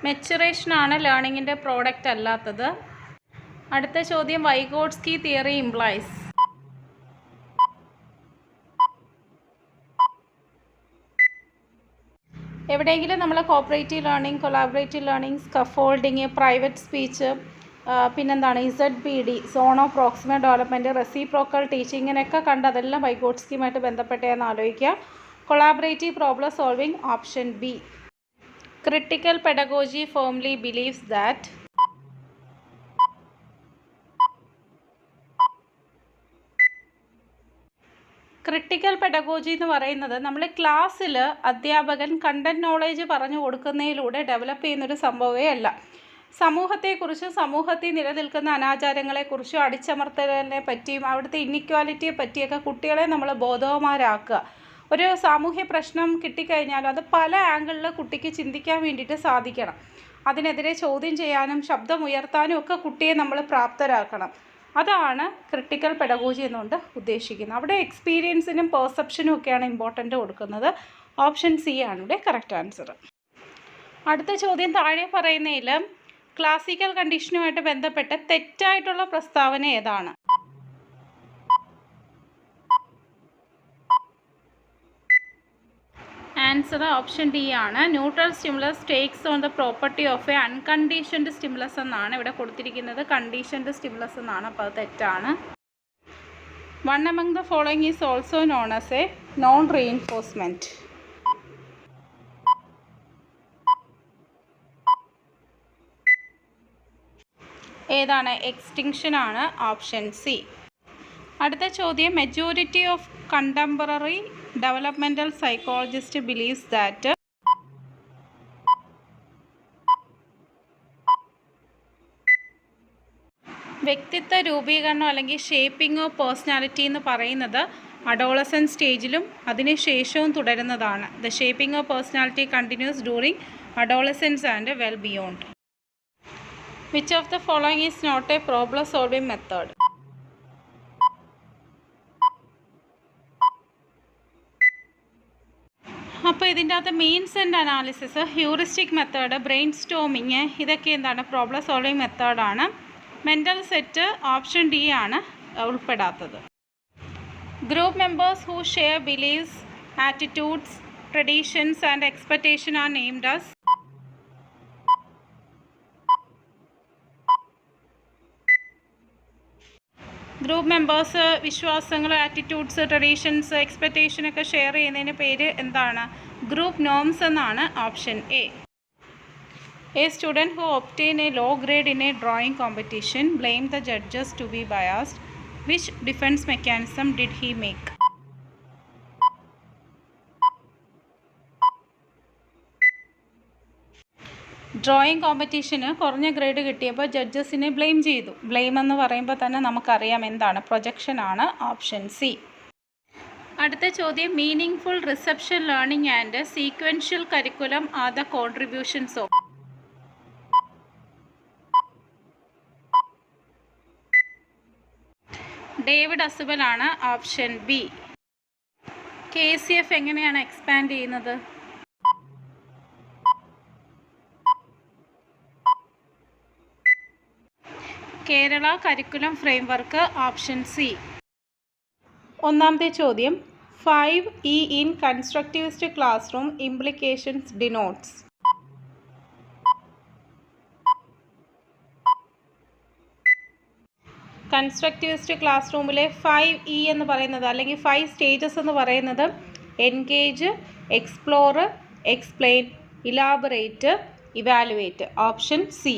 മെച്ചുറേഷനാണ് ലേണിങ്ങിൻ്റെ product അല്ലാത്തത്. അടുത്ത ചോദ്യം, വൈഗോട്സ്കി തിയറി ഇംപ്ലൈസ്. എവിടെയെങ്കിലും നമ്മൾ cooperative learning, collaborative learning, scaffolding, private speech, പിന്നെന്താണ് ZBD, zone of proximal development, reciprocal teaching, ഇങ്ങനെയൊക്കെ കണ്ട് അതെല്ലാം വൈഗോട്സ്കിയുമായിട്ട് ബന്ധപ്പെട്ടതെന്ന് ആലോചിക്കുക. Collaborative problem solving. Option B. Critical pedagogy firmly believes that. Critical pedagogy എന്ന് പറയുന്നത് നമ്മൾ ക്ലാസ്സിൽ അധ്യാപകൻ കണ്ടൻറ് നോളേജ് പറഞ്ഞു കൊടുക്കുന്നതിലൂടെ ഡെവലപ്പ് ചെയ്യുന്നൊരു സംഭവമേ അല്ല. സമൂഹത്തെക്കുറിച്ചും സമൂഹത്തിൽ നിലനിൽക്കുന്ന അനാചാരങ്ങളെക്കുറിച്ചും അടിച്ചമർത്തലിനെ പറ്റിയും അവിടുത്തെ ഇന്നിക്വാലിറ്റിയെ പറ്റിയൊക്കെ കുട്ടികളെ നമ്മൾ ബോധവാന്മാരാക്കുക. ഒരു സാമൂഹ്യ പ്രശ്നം കിട്ടിക്കഴിഞ്ഞാൽ അത് പല ആംഗിളിൽ കുട്ടിക്ക് ചിന്തിക്കാൻ വേണ്ടിയിട്ട് സാധിക്കണം. അതിനെതിരെ ചോദ്യം ചെയ്യാനും ശബ്ദമുയർത്താനും ഒക്കെ കുട്ടിയെ നമ്മൾ പ്രാപ്തരാക്കണം. അതാണ് ക്രിട്ടിക്കൽ പെഡഗോജി എന്നുകൊണ്ട് ഉദ്ദേശിക്കുന്നത്. അവിടെ എക്സ്പീരിയൻസിനും പെർസെപ്ഷനും ഒക്കെയാണ് ഇമ്പോർട്ടൻ്റ് കൊടുക്കുന്നത്. ഓപ്ഷൻ സി ആണ് ഇവിടെ കറക്റ്റ് ആൻസർ. അടുത്ത ചോദ്യം, താഴെ പറയുന്നതിൽ ക്ലാസിക്കൽ കണ്ടീഷനുമായിട്ട് ബന്ധപ്പെട്ട് തെറ്റായിട്ടുള്ള പ്രസ്താവന ഏതാണ്? ആൻസർ ഓപ്ഷൻ ഡി ആണ്. Neutral stimulus takes on the property of A unconditioned stimulus എന്നാണ് ഇവിടെ കൊടുത്തിരിക്കുന്നത്. കണ്ടീഷൻഡ് സ്റ്റിമുലസ് എന്നാണ്, അപ്പോൾ അത് തെറ്റാണ്. One among the following is also known as A non reinforcement. ഏതാണ്? എക്സ്റ്റിങ്ഷൻ ആണ്. Option C. അടുത്ത ചോദ്യം, majority of contemporary developmental psychologist believes that വ്യക്തിത്വ രൂപീകരണം അല്ലെങ്കിൽ ഷേപ്പിംഗ് ഓഫ് പേഴ്സണാലിറ്റി എന്ന് പറയുന്നത് അഡോളസൻസ് സ്റ്റേജിലും അതിനുശേഷവും തുടരുന്നതാണ്. The shaping of personality continues during adolescence and well beyond. Which of the following is not a problem solving method? അപ്പോൾ ഇതിൻ്റെ അകത്ത് means and analysis, heuristic method, brainstorming, ഇതൊക്കെ എന്താണ്? പ്രോബ്ലം സോൾവിംഗ് മെത്തേഡാണ്. മെൻ്റൽ സെറ്റ് ഓപ്ഷൻ ഡി ആണ് ഉൾപ്പെടാത്തത്. Group members who share believes, attitudes, traditions and expectation are named as. Group members വിശ്വാസങ്ങൾ, attitudes, traditions, എക്സ്പെക്റ്റേഷനൊക്കെ ഷെയർ ചെയ്യുന്നതിന് പേര് എന്താണ്? ഗ്രൂപ്പ് നോംസ് എന്നാണ് option A. A student who obtained a low grade in a drawing competition blamed the judges to be biased. Which defense mechanism did he make? Drawing കോമ്പറ്റീഷന് കുറഞ്ഞ grade കിട്ടിയപ്പോൾ ജഡ്ജസിനെ blame ചെയ്തു. Blame എന്ന് പറയുമ്പോൾ തന്നെ നമുക്കറിയാം എന്താണ്, പ്രൊജക്ഷൻ ആണ്, ഓപ്ഷൻ സി. അടുത്ത ചോദ്യം, meaningful reception learning and sequential curriculum are the contributions of. David അസുബലാണ്, ഓപ്ഷൻ ബി. KCF എങ്ങനെയാണ് എക്സ്പാൻഡ് ചെയ്യുന്നത്? Kerala curriculum framework, option C. ഒന്നാമത്തെ ചോദ്യം, 5E in constructivist classroom implications denotes. Constructivist class റൂമിലെ 5E എന്ന് പറയുന്നത് അല്ലെങ്കിൽ 5 സ്റ്റേജസ് എന്ന് പറയുന്നത് engage, explore, explain, elaborate, evaluate, option C.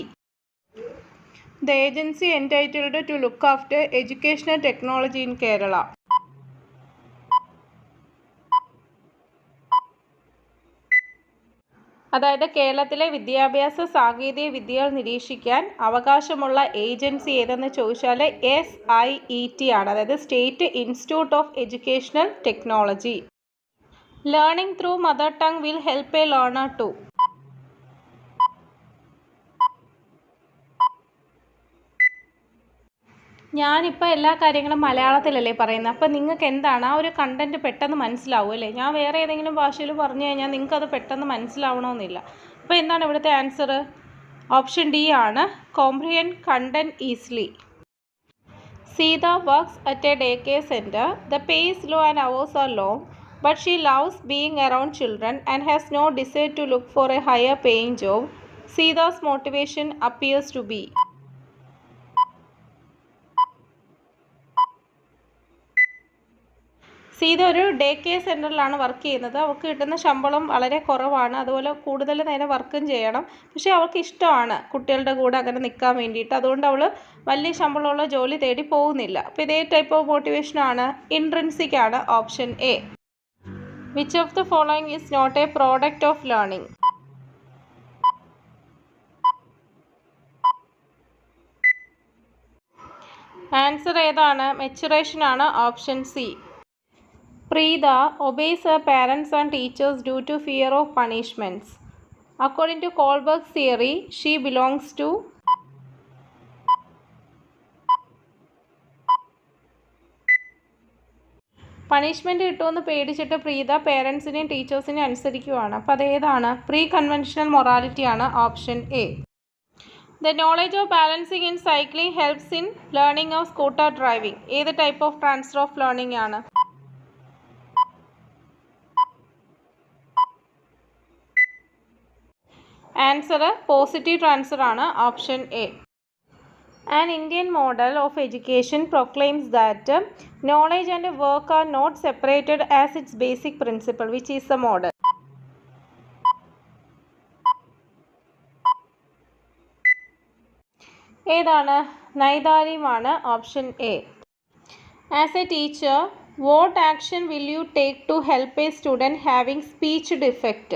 The agency entitled to look after educational technology in Kerala. അതായത് കേരളത്തിലെ വിദ്യാഭ്യാസ സാങ്കേതിക വിദ്യകൾ നിരീക്ഷിക്കാൻ അവകാശമുള്ള ഏജൻസി ഏതെന്ന് ചോദിച്ചാൽ SIET ആണ്, അതായത് state institute of educational technology. Learning through mother tongue will help a learner to. ഞാനിപ്പോൾ എല്ലാ കാര്യങ്ങളും മലയാളത്തിലല്ലേ പറയുന്നത്, അപ്പോൾ നിങ്ങൾക്ക് എന്താണ് ആ ഒരു കണ്ടൻറ്റ് പെട്ടെന്ന് മനസ്സിലാവും അല്ലേ. ഞാൻ വേറെ ഏതെങ്കിലും ഭാഷയിൽ പറഞ്ഞു കഴിഞ്ഞാൽ നിങ്ങൾക്കത് പെട്ടെന്ന് മനസ്സിലാവണമെന്നില്ല. അപ്പോൾ എന്താണ് ഇവിടുത്തെ ആൻസർ? ഓപ്ഷൻ ഡി ആണ്, comprehend content easily. Sita works at a day care centre. The pay is low and hours are long, but she loves being around children and has no desire to look for a higher paying job. Sita's motivation appears to be. Sita ഒരു day care സെൻറ്ററിലാണ് work ചെയ്യുന്നത്. അവൾക്ക് കിട്ടുന്ന ശമ്പളം വളരെ കുറവാണ്, അതുപോലെ കൂടുതൽ നേരം വർക്കും ചെയ്യണം. പക്ഷേ അവൾക്ക് ഇഷ്ടമാണ് കുട്ടികളുടെ കൂടെ അങ്ങനെ നിൽക്കാൻ വേണ്ടിയിട്ട്. അതുകൊണ്ട് അവൾ വലിയ ശമ്പളമുള്ള ജോലി തേടി പോകുന്നില്ല. അപ്പോൾ ഇതേ ടൈപ്പ് ഓഫ് മോട്ടിവേഷനാണ്, ഇൻട്രിൻസിക് ആണ്, option A. Which of the following is not a product of learning? Answer ഏതാണ്? മെച്ചുറേഷൻ ആണ്, option C. Preeta obeys her parents and teachers due to fear of punishments. According to Kohlberg's theory, she belongs to. Punishment കിട്ടുമെന്ന് പേടിച്ചിട്ട് പ്രീത പേരൻസിനെയും ടീച്ചേഴ്സിനെയും അനുസരിക്കുകയാണ്. അപ്പോൾ അതേതാണ്? Pre conventional morality ആണ്, option A. The knowledge of balancing in cycling helps in learning of scooter driving. ഏത് type of transfer of learning ആണ്? Answer positive transfer ആണ്, option A. An Indian model of education proclaims that knowledge and work are not separated as its basic principle. Which is the model? ഏതാണ്? നൈതാരിയുമാണ്, option A. As a teacher, what action will you take to help a student having speech defect?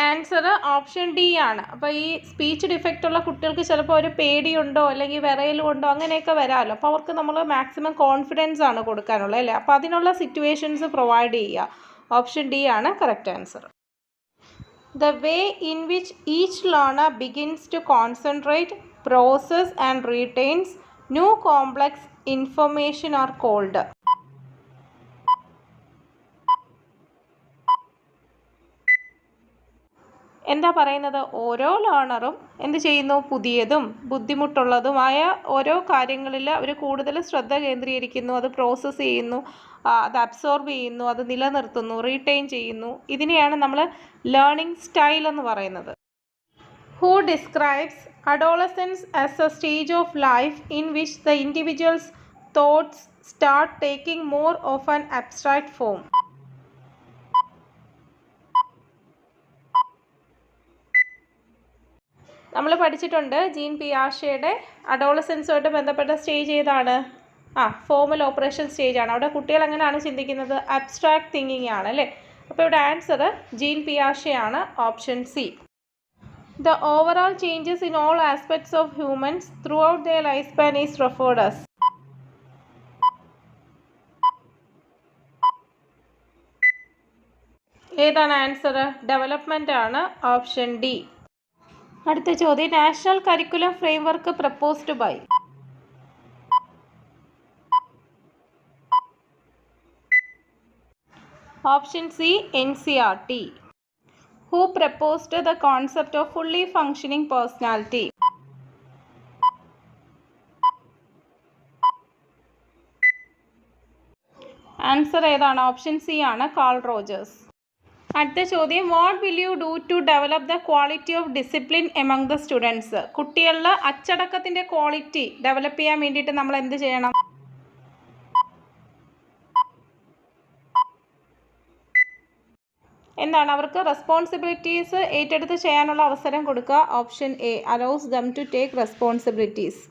Answer option D ആണ്. അപ്പോൾ ഈ speech defect ഉള്ള കുട്ടികൾക്ക് ചിലപ്പോൾ ഒരു പേടിയുണ്ടോ അല്ലെങ്കിൽ വിറയലുണ്ടോ അങ്ങനെയൊക്കെ വരാമല്ലോ. അപ്പോൾ അവർക്ക് നമ്മൾ മാക്സിമം കോൺഫിഡൻസ് ആണ് കൊടുക്കാനുള്ളത് അല്ലേ. അപ്പോൾ അതിനുള്ള സിറ്റുവേഷൻസ് പ്രൊവൈഡ് ചെയ്യുക. ഓപ്ഷൻ ഡി ആണ് correct answer. The way in which each learner begins to concentrate, process and retains new complex information are called. എന്താ പറയുന്നത്? ഓരോ ലേണറും എന്ത് ചെയ്യുന്നു? പുതിയതും ബുദ്ധിമുട്ടുള്ളതുമായ ഓരോ കാര്യങ്ങളിൽ അവർ കൂടുതൽ ശ്രദ്ധ കേന്ദ്രീകരിക്കുന്നു, അത് പ്രോസസ്സ് ചെയ്യുന്നു, അത് അബ്സോർബ് ചെയ്യുന്നു, അത് നിലനിർത്തുന്നു, റീറ്റെയിൻ ചെയ്യുന്നു. ഇതിനെയാണ് നമ്മൾ ലേണിംഗ് സ്റ്റൈൽ എന്ന് പറയുന്നത്. Who describes adolescence as A stage of life in which the individuals thoughts, start taking more of an abstract form? നമ്മൾ പഠിച്ചിട്ടുണ്ട് ജീൻ പിയാഷെയുടെ അഡോളസൻസുമായിട്ട് ബന്ധപ്പെട്ട സ്റ്റേജ് ഏതാണ്? ഫോമൽ ഓപ്പറേഷൻ സ്റ്റേജ് ആണ്. അവിടെ കുട്ടികൾ എങ്ങനെയാണ് ചിന്തിക്കുന്നത്? അബ്സ്ട്രാക്ട് തിങ്കിങ് ആണ് അല്ലേ? അപ്പോൾ ഇവിടെ ആൻസർ ജീൻ പിയാഷെ ആണ്, option C. The overall changes in all aspects of humans throughout their lifespan is referred as? ഏതാണ് ആൻസർ? ഡെവലപ്മെൻ്റ് ആണ്, ഓപ്ഷൻ ഡി. അടുത്ത ചോദ്യം, national curriculum framework proposed by? Option C, NCERT. Who proposed the concept of fully functioning personality? Answer ഏതാണ്? Option C ആണ്, Carl Rogers. അടുത്ത ചോദ്യം, what will you do to develop the quality of discipline among the students? കുട്ടികളിൽ അച്ചടക്കത്തിൻ്റെ quality develop ചെയ്യാൻ വേണ്ടിയിട്ട് നമ്മൾ എന്ത് ചെയ്യണം? എന്താണ്? അവർക്ക് റെസ്പോൺസിബിലിറ്റീസ് ഏറ്റെടുത്ത് ചെയ്യാനുള്ള അവസരം കൊടുക്കുക. Option A, allows them to take responsibilities.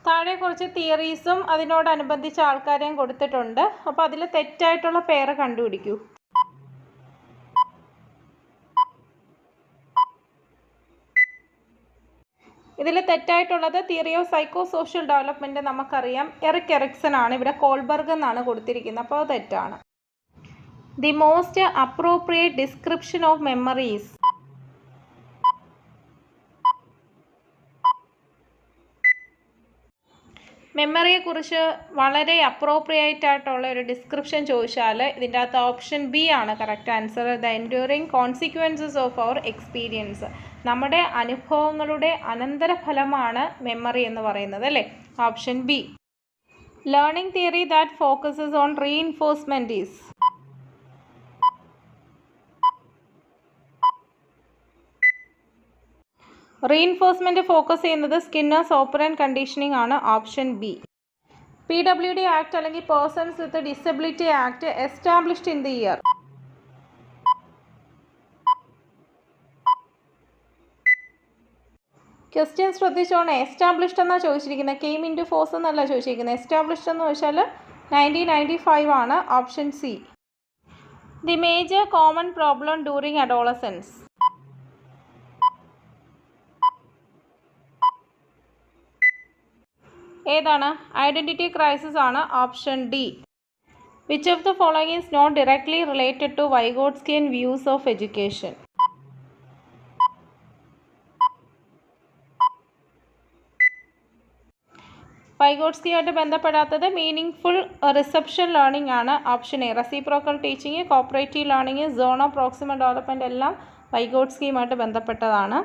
താഴെ കുറച്ച് തിയറീസും അതിനോടനുബന്ധിച്ച ആൾക്കാരെയും കൊടുത്തിട്ടുണ്ട്. അപ്പോൾ അതിൽ തെറ്റായിട്ടുള്ള പേര് കണ്ടുപിടിക്കൂ. ഇതിൽ തെറ്റായിട്ടുള്ളത് theory of psycho social development നമുക്കറിയാം, എറിക് എറിക്സൺ ആണ്. ഇവിടെ കോൾബർഗ് എന്നാണ് കൊടുത്തിരിക്കുന്നത്, അപ്പോൾ അത് തെറ്റാണ്. The most appropriate description of memories? മെമ്മറിയെ കുറിച്ച് വളരെ അപ്രോപ്രിയേറ്റ് ആയിട്ടുള്ള ഒരു ഡിസ്ക്രിപ്ഷൻ ചോദിച്ചാൽ ഇതിൻ്റെ അകത്ത് ഓപ്ഷൻ ബി ആണ് correct answer. The enduring consequences of our experience. നമ്മുടെ അനുഭവങ്ങളുടെ അനന്തരഫലമാണ് മെമ്മറി എന്ന് പറയുന്നത് അല്ലേ? Option B. Learning theory that focuses on reinforcement is? Reinforcement focus ചെയ്യുന്നത് സ്കിന്നേഴ്സ് ഓപ്പറൻറ്റ് കണ്ടീഷനിങ് ആണ്, ഓപ്ഷൻ ബി. PWD ആക്ട് അല്ലെങ്കിൽ persons with disability act established in the year? Question ശ്രദ്ധിച്ചോണേ. എസ്റ്റാബ്ലിഷ്ഡ് എന്നാണ് ചോദിച്ചിരിക്കുന്നത്, കെയിം ഇൻ ടു ഫോഴ്സ് എന്നല്ല ചോദിച്ചിരിക്കുന്നത്. Established എന്ന് ചോദിച്ചാൽ 1995 ആണ്, option C. The major common problem during adolescence? ഏതാണ്? ഐഡൻറ്റിറ്റി ക്രൈസിസ് ആണ്, option D. Which of the following is not directly related to Vygotskian views of education? വൈഗോട്സ്കിയായിട്ട് ബന്ധപ്പെടാത്തത് മീനിങ് റിസപ്ഷൻ ലേണിംഗ് ആണ്, option A. Reciprocal teaching, cooperative learning, zone of proximal development എല്ലാം വൈഗോട്സ്കിയുമായിട്ട് ബന്ധപ്പെട്ടതാണ്.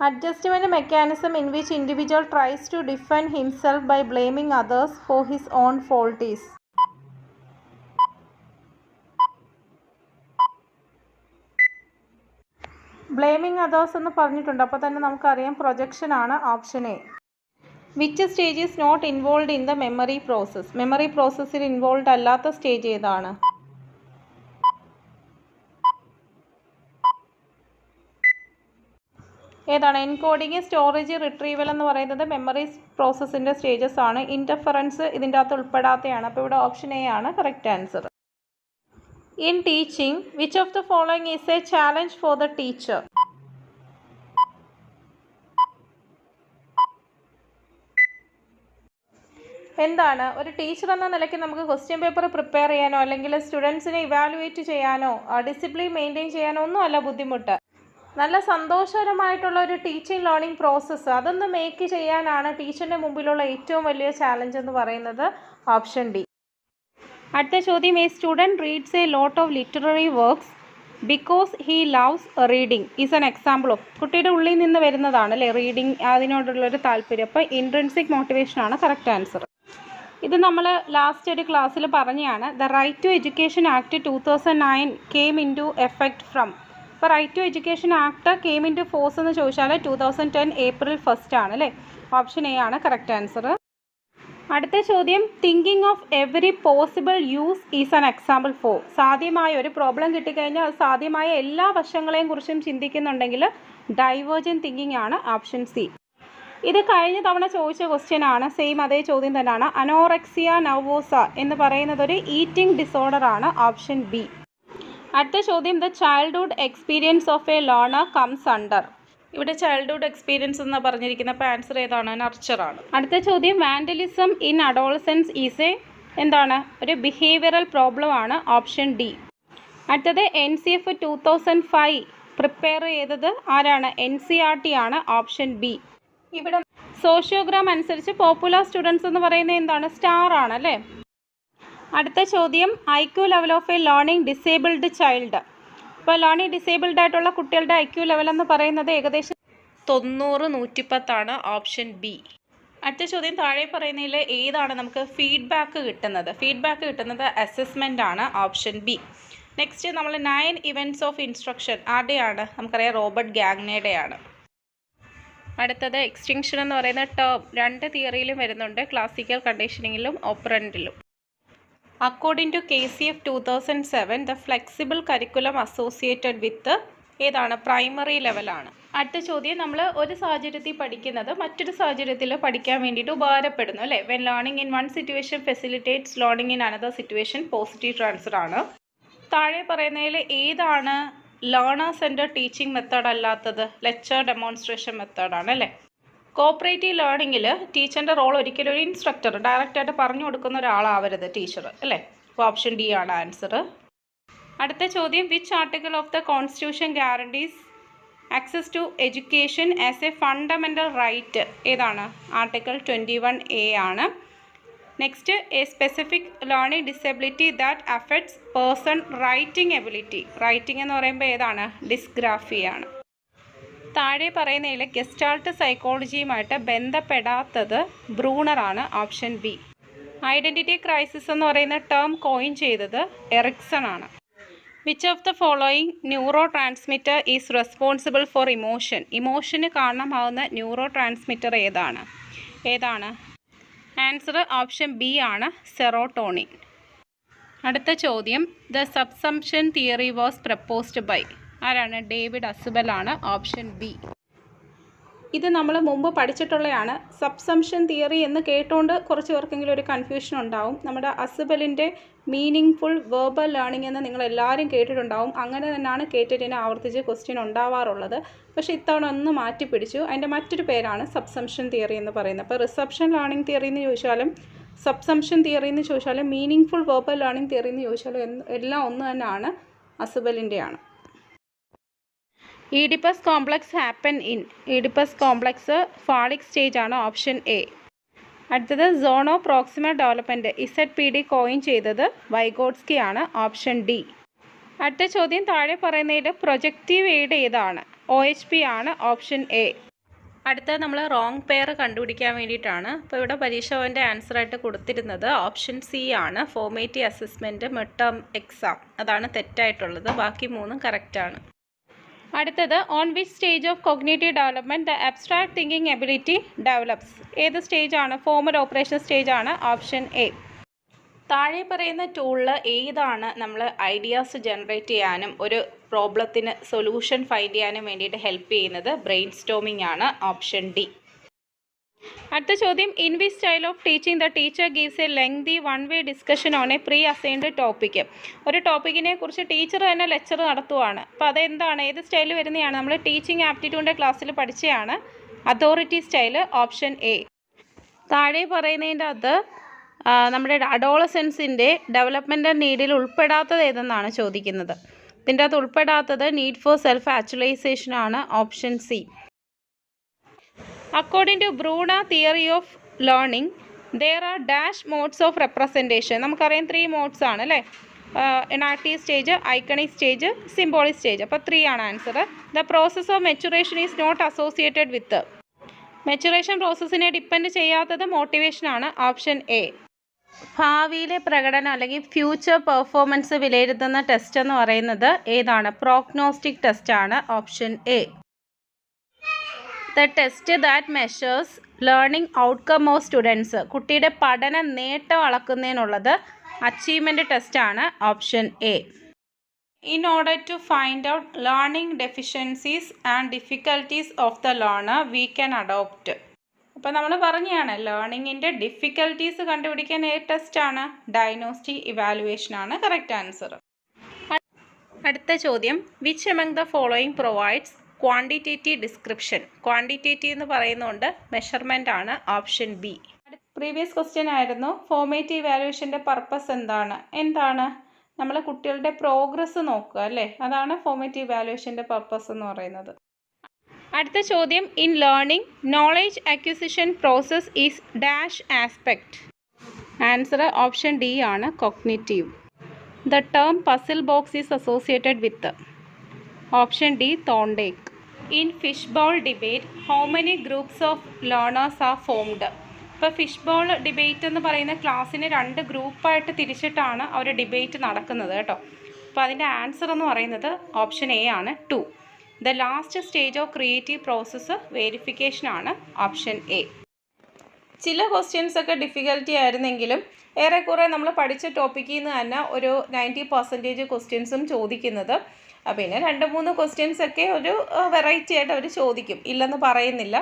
Adjustment mechanism in which individual tries to defend himself by blaming others for his own faulties? Blaming others എന്ന് പറഞ്ഞിട്ടുണ്ട്, അപ്പോൾ തന്നെ നമുക്കറിയാം projection ആണ്, option A. Which stage is not involve in the memory process? Memory പ്രോസസ്സിൽ involve അല്ലാത്ത stage ഏതാണ്? ഏതാണ്? എൻകോഡിങ്, സ്റ്റോറേജ്, റിട്രീവൽ എന്ന് പറയുന്നത് മെമ്മറി പ്രോസസ്സിൻ്റെ സ്റ്റേജസ് ആണ്. ഇൻ്റർഫറൻസ് ഇതിൻ്റെ അകത്ത് ഉൾപ്പെടാത്തതാണ്, അപ്പോൾ ഇവിടെ ഓപ്ഷൻ എ ആണ് correct answer. In teaching, which of the following is a challenge for the teacher? എന്താണ്? ഒരു ടീച്ചർ എന്ന നിലയ്ക്ക് നമുക്ക് ക്വസ്റ്റ്യൻ പേപ്പർ പ്രിപ്പയർ ചെയ്യാനോ അല്ലെങ്കിൽ സ്റ്റുഡൻസിനെ ഇവാലുവേറ്റ് ചെയ്യാനോ ഡിസിപ്ലിൻ മെയിൻറ്റെയിൻ ചെയ്യാനോ ഒന്നും അല്ല ബുദ്ധിമുട്ട്. നല്ല സന്തോഷകരമായിട്ടുള്ള ഒരു ടീച്ചിങ് ലേണിംഗ് പ്രോസസ്സ് അതൊന്ന് മേക്ക് ചെയ്യാനാണ് ടീച്ചറിൻ്റെ മുമ്പിലുള്ള ഏറ്റവും വലിയ ചാലഞ്ച് എന്ന് പറയുന്നത്, ഓപ്ഷൻ ഡി. അടുത്ത ചോദ്യം, A student reads a lot of literary works because he loves reading is an example of? കുട്ടിയുടെ ഉള്ളിൽ നിന്ന് വരുന്നതാണ് അല്ലേ റീഡിങ്, അതിനോടുള്ളൊരു താല്പര്യം. അപ്പോൾ ഇൻട്രിൻസിക് മോട്ടിവേഷനാണ് കറക്റ്റ് ആൻസർ. ഇത് നമ്മൾ ലാസ്റ്റ് ഒരു ക്ലാസ്സിൽ പറഞ്ഞതാണ്. The right to education act 2009 came into effect from? ഇപ്പോൾ right to education act came into force എന്ന് ചോദിച്ചാൽ 2010 April 1 ആണ് അല്ലേ? ഓപ്ഷൻ എ ആണ് കറക്റ്റ് ആൻസർ. അടുത്ത ചോദ്യം, thinking of every possible use is an example for. സാധ്യമായ ഒരു പ്രോബ്ലം കിട്ടിക്കഴിഞ്ഞാൽ അത് സാധ്യമായ എല്ലാ വശങ്ങളെയും കുറിച്ചും ചിന്തിക്കുന്നുണ്ടെങ്കിൽ ഡൈവേർജൻറ്റ് തിങ്കിങ് ആണ് ഓപ്ഷൻ സി. ഇത് കഴിഞ്ഞ തവണ ചോദിച്ച ക്വസ്റ്റ്യൻ ആണ്, സെയിം അതേ ചോദ്യം തന്നെയാണ്. അനോറെക്സിയ നർവോസ എന്ന് പറയുന്നത് ഒരു ഈറ്റിംഗ് ഡിസോർഡർ ആണ്, ഓപ്ഷൻ ബി. അടുത്ത ചോദ്യം, the childhood experience of A learner comes under. ഇവിടെ ചൈൽഡ്ഹുഡ് എക്സ്പീരിയൻസ് എന്ന് പറഞ്ഞിരിക്കുന്ന അപ്പോൾ ആൻസർ ഏതാണ്? നർച്ചറാണ്. അടുത്ത ചോദ്യം, vandalism in adolescence is A എന്താണ്? ഒരു ബിഹേവിയറൽ പ്രോബ്ലം ആണ്, ഓപ്ഷൻ ഡി. അടുത്തത് NCF 2005 പ്രിപ്പയർ ചെയ്തത് ആരാണ്? NCERT ആണ്, ഓപ്ഷൻ ബി. ഇവിടെ സോഷ്യോഗ്രാം അനുസരിച്ച് പോപ്പുലർ സ്റ്റുഡൻസ് എന്ന് പറയുന്നത് എന്താണ്? സ്റ്റാർ ആണ് അല്ലേ. അടുത്ത ചോദ്യം, IQ level of A learning disabled child. ഇപ്പോൾ ലേണിംഗ് ഡിസേബിൾഡ് ആയിട്ടുള്ള കുട്ടികളുടെ IQ ലെവൽ എന്ന് പറയുന്നത് ഏകദേശം 90-110 ആണ്, ഓപ്ഷൻ ബി. അടുത്ത ചോദ്യം, താഴെ പറയുന്നതിൽ ഏതാണ് നമുക്ക് ഫീഡ്ബാക്ക് കിട്ടുന്നത്? ഫീഡ്ബാക്ക് കിട്ടുന്നത് അസസ്മെൻ്റ് ആണ്, ഓപ്ഷൻ ബി. നെക്സ്റ്റ് നമ്മൾ 9 ഇവൻറ്റ്സ് ഓഫ് ഇൻസ്ട്രക്ഷൻ ആരുടെയാണ്? നമുക്കറിയാം റോബർട്ട് ഗാഗ്നയുടെയാണ്. അടുത്തത് എക്സ്റ്റിങ്ഷൻ എന്ന് പറയുന്ന ടേം 2 തിയറിയിലും വരുന്നുണ്ട്, ക്ലാസിക്കൽ കണ്ടീഷനിങ്ങിലും ഓപ്പറൻറ്റിലും. According to KCF 2007 the flexible curriculum associated with ഏതാണ്? പ്രൈമറി ലെവലാണ്. അടുത്ത ചോദ്യം, നമ്മൾ ഒരു സാഹചര്യത്തിൽ പഠിക്കുന്നത് മറ്റൊരു സാഹചര്യത്തിൽ പഠിക്കാൻ വേണ്ടിയിട്ട് ഉപകാരപ്പെടുന്നു അല്ലേ. When learning in one situation facilitates learning in another situation positive transfer ആണ്. താഴെ പറയുന്നതിൽ ഏതാണ് ലേണർ സെൻറ്റർ ടീച്ചിങ് മെത്തേഡ് അല്ലാത്തത്? ലെക്ചർ ഡെമോൺസ്ട്രേഷൻ മെത്തേഡാണ് അല്ലേ. കോപ്പറേറ്റീവ് ലേണിങ്ങിൽ ടീച്ചറിൻ്റെ റോൾ ഒരിക്കലും ഒരു ഇൻസ്ട്രക്ടർ ഡയറക്റ്റായിട്ട് പറഞ്ഞു കൊടുക്കുന്ന ഒരാളാവരുത് ടീച്ചർ അല്ലേ. അപ്പോൾ ഓപ്ഷൻ ഡി ആണ് ആൻസർ. അടുത്ത ചോദ്യം, which article of the constitution guarantees access to education as a fundamental right? ഏതാണ്? ആർട്ടിക്കിൾ 21A ആണ്. Next, a specific learning disability that affects person writing ability. Writing എന്ന് പറയുമ്പോൾ ഏതാണ്? ഡിസ്ഗ്രാഫിയാണ്. താഴെ പറയുന്നതിൽ ഗസ്റ്റാൾട്ട് സൈക്കോളജിയുമായിട്ട് ബന്ധപ്പെടാത്തത് ബ്രൂണറാണ്, ഓപ്ഷൻ ബി. ഐഡൻറ്റിറ്റി ക്രൈസിസ് എന്ന് പറയുന്ന ടേം കോയിൻ ചെയ്തത് എറിക്സൺ ആണ്. Which of the following neurotransmitter is responsible for emotion? ഇമോഷന് കാരണമാകുന്ന ന്യൂറോ ട്രാൻസ്മിറ്റർ ഏതാണ്? ആൻസർ ഓപ്ഷൻ ബി ആണ്, സെറോട്ടോണിൻ. അടുത്ത ചോദ്യം, the subsumption theory was proposed by ആരാണ്? ഡേവിഡ് അസുബൽ ആണ്, ഓപ്ഷൻ ബി. ഇത് നമ്മൾ മുമ്പ് പഠിച്ചിട്ടുള്ളതാണ്. സബ്സംഷൻ തിയറി എന്ന് കേട്ടുകൊണ്ട് കുറച്ച് പേർക്കെങ്കിലും ഒരു കൺഫ്യൂഷൻ ഉണ്ടാവും. നമ്മുടെ അസുബലിൻ്റെ മീനിങ് ഫുൾ വെർബൽ ലേണിംഗ് എന്ന് നിങ്ങൾ എല്ലാവരും കേട്ടിട്ടുണ്ടാവും. അങ്ങനെ തന്നെയാണ് കേട്ടിട്ടിനെ ആവർത്തിച്ച് ക്വസ്റ്റ്യൻ ഉണ്ടാവാറുള്ളത്. പക്ഷേ ഇത്തവണ ഒന്ന് മാറ്റി പിടിച്ചു. അതിൻ്റെ മറ്റൊരു പേരാണ് സബ്സംഷൻ തിയറി എന്ന് പറയുന്നത്. അപ്പോൾ റിസപ്ഷൻ ലേണിംഗ് തിയറി എന്ന് ചോദിച്ചാലും സബ്സംഷൻ തിയറി എന്ന് ചോദിച്ചാലും meaning full verbal learning theory എന്ന് ചോദിച്ചാലും എല്ലാം ഒന്ന് തന്നെയാണ്, അസുബലിൻ്റെയാണ്. Oedipus complex happen in? Oedipus complex phallic stage ആണ്, ഓപ്ഷൻ എ. അടുത്തത് zone of proximal development ZPD coin ചെയ്തത് വൈഗോട്സ്കി ആണ്, ഓപ്ഷൻ ഡി. അടുത്ത ചോദ്യം, താഴെ പറയുന്നതിൽ പ്രൊജക്റ്റീവ് എയ്ഡ് ഏതാണ്? OHP ആണ്, ഓപ്ഷൻ എ. അടുത്ത നമ്മൾ റോങ് പെയർ കണ്ടുപിടിക്കാൻ വേണ്ടിയിട്ടാണ്. അപ്പോൾ ഇവിടെ പരീക്ഷ പോയിൻ്റെ ആൻസറായിട്ട് കൊടുത്തിരുന്നത് ഓപ്ഷൻ സി ആണ്, formative assessment mid term exam. അതാണ് തെറ്റായിട്ടുള്ളത്, ബാക്കി 3 കറക്റ്റാണ്. അടുത്തത്, on which stage of cognitive development the abstract thinking ability develops? ഏത് സ്റ്റേജാണ്? ഫോർമൽ ഓപ്പറേഷൻ സ്റ്റേജ് ആണ്, ഓപ്ഷൻ എ. താഴെ പറയുന്ന ടൂളിൽ ഏതാണ് നമ്മൾ ഐഡിയാസ് ജനറേറ്റ് ചെയ്യാനും ഒരു പ്രോബ്ലത്തിന് സൊല്യൂഷൻ ഫൈൻഡ് ചെയ്യാനും വേണ്ടിയിട്ട് ഹെൽപ്പ് ചെയ്യുന്നത്? ബ്രെയിൻ സ്റ്റോമിംഗ് ആണ്, ഓപ്ഷൻ ഡി. അടുത്ത ചോദ്യം, in which style of teaching the teacher gives A lengthy one way discussion on A pre assigned topic? ഒരു ടോപ്പിക്കിനെ കുറിച്ച് ടീച്ചർ തന്നെ ലെക്ചർ നടത്തുവാണ്. അപ്പോൾ അതെന്താണ്? ഏത് സ്റ്റൈലിൽ വരുന്നതാണ്? നമ്മൾ ടീച്ചിങ് ആപ്റ്റിറ്റ്യൂഡിൻ്റെ ക്ലാസ്സിൽ പഠിച്ചതാണ്, അതോറിറ്റി സ്റ്റൈൽ, ഓപ്ഷൻ എ. താഴെ പറയുന്നതിൻ്റെ അത് നമ്മുടെ അഡോളസെൻസിൻ്റെ ഡെവലപ്മെൻറ്റൽ നീഡിൽ ഉൾപ്പെടാത്തത് ഏതെന്നാണ് ചോദിക്കുന്നത്. ഇതിൻ്റെ അകത്ത് ഉൾപ്പെടാത്തത് നീഡ് ഫോർ സെൽഫ് ആക്ച്വലൈസേഷൻ ആണ്, option C. According to Bruner theory of learning there are dash modes of representation. നമുക്കറിയാം 3 മോഡ്സ് ആണ് അല്ലേ. Enactive stage, iconic stage, symbolic stage. അപ്പോൾ 3 ആണ് answer. The process of maturation is not associated with? Maturation പ്രോസസ്സിനെ depend ചെയ്യാത്തത് motivation ആണ്, option A. ഭാവിയിലെ പ്രകടനം അല്ലെങ്കിൽ ഫ്യൂച്ചർ പെർഫോമൻസ് വിലയിരുത്തുന്ന ടെസ്റ്റ് എന്ന് പറയുന്നത് ഏതാണ്? പ്രോഗ്നോസ്റ്റിക് ടെസ്റ്റ് ആണ്, option A. The test that measures learning outcome of students. കുട്ടിയുടെ പഠന നേട്ടം അളക്കുന്നതിനുള്ളത് അച്ചീവ്മെൻറ്റ് ടെസ്റ്റാണ്. Option A. In order to find out learning deficiencies and difficulties of the learner we can adopt. അപ്പോൾ നമ്മൾ പറഞ്ഞതാണ് ലേണിങ്ങിൻ്റെ ഡിഫിക്കൽട്ടീസ് കണ്ടുപിടിക്കാൻ ഏത് ടെസ്റ്റാണ്? ഡയഗ്നോസ്റ്റിക് ഇവാലുവേഷനാണ് കറക്റ്റ് ആൻസർ. അടുത്ത ചോദ്യം, which among the following provides quantitative description. Quantitative എന്ന് പറയുന്നതുകൊണ്ട് മെഷർമെൻ്റ് ആണ്. Option B. പ്രീവിയസ് ക്വസ്റ്റ്യൻ ആയിരുന്നു ഫോർമേറ്റീവ് ഇവാലുവേഷൻ്റെ പർപ്പസ് എന്താണ് നമ്മൾ കുട്ടികളുടെ പ്രോഗ്രസ് നോക്കുക അല്ലേ, അതാണ് ഫോർമേറ്റീവ് ഇവാലുവേഷൻ്റെ പർപ്പസ് എന്ന് പറയുന്നത്. അടുത്ത ചോദ്യം, in learning knowledge acquisition process is dash aspect. Answer option D ആണ്, cognitive. The term puzzle box is associated with. Option D, Thorndike. In fish bowl debate how many groups of learners are formed. ഇപ്പോൾ fish bowl debate എന്ന് പറയുന്ന ക്ലാസ്സിനെ 2 ഗ്രൂപ്പായിട്ട് തിരിച്ചിട്ടാണ് അവർ debate നടക്കുന്നത് കേട്ടോ. അപ്പോൾ അതിൻ്റെ ആൻസർ എന്ന് പറയുന്നത് ഓപ്ഷൻ എ ആണ്, 2. The last stage of creative process verification ആണ്. Option A. ചില ക്വസ്റ്റ്യൻസ് ഒക്കെ ഡിഫിക്കൽറ്റി ആയിരുന്നെങ്കിലും ഏറെക്കുറെ നമ്മൾ പഠിച്ച ടോപ്പിക്കിൽ നിന്ന് തന്നെ ഒരു 90% ക്വസ്റ്റ്യൻസും ചോദിക്കുന്നത്. പിന്നെ 2-3 ക്വസ്റ്റ്യൻസ് ഒക്കെ ഒരു വെറൈറ്റി ആയിട്ട് അവർ ചോദിക്കും, ഇല്ലെന്ന് പറയുന്നില്ല,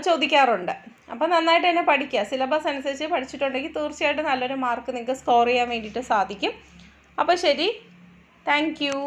ചോദിക്കാറുണ്ട്. അപ്പോൾ നന്നായിട്ട് തന്നെ പഠിക്കുക. സിലബസ് അനുസരിച്ച് പഠിച്ചിട്ടുണ്ടെങ്കിൽ തീർച്ചയായിട്ടും നല്ലൊരു മാർക്ക് നിങ്ങൾക്ക് സ്കോർ ചെയ്യാൻ വേണ്ടിയിട്ട് സാധിക്കും. അപ്പോൾ ശരി, താങ്ക് യു.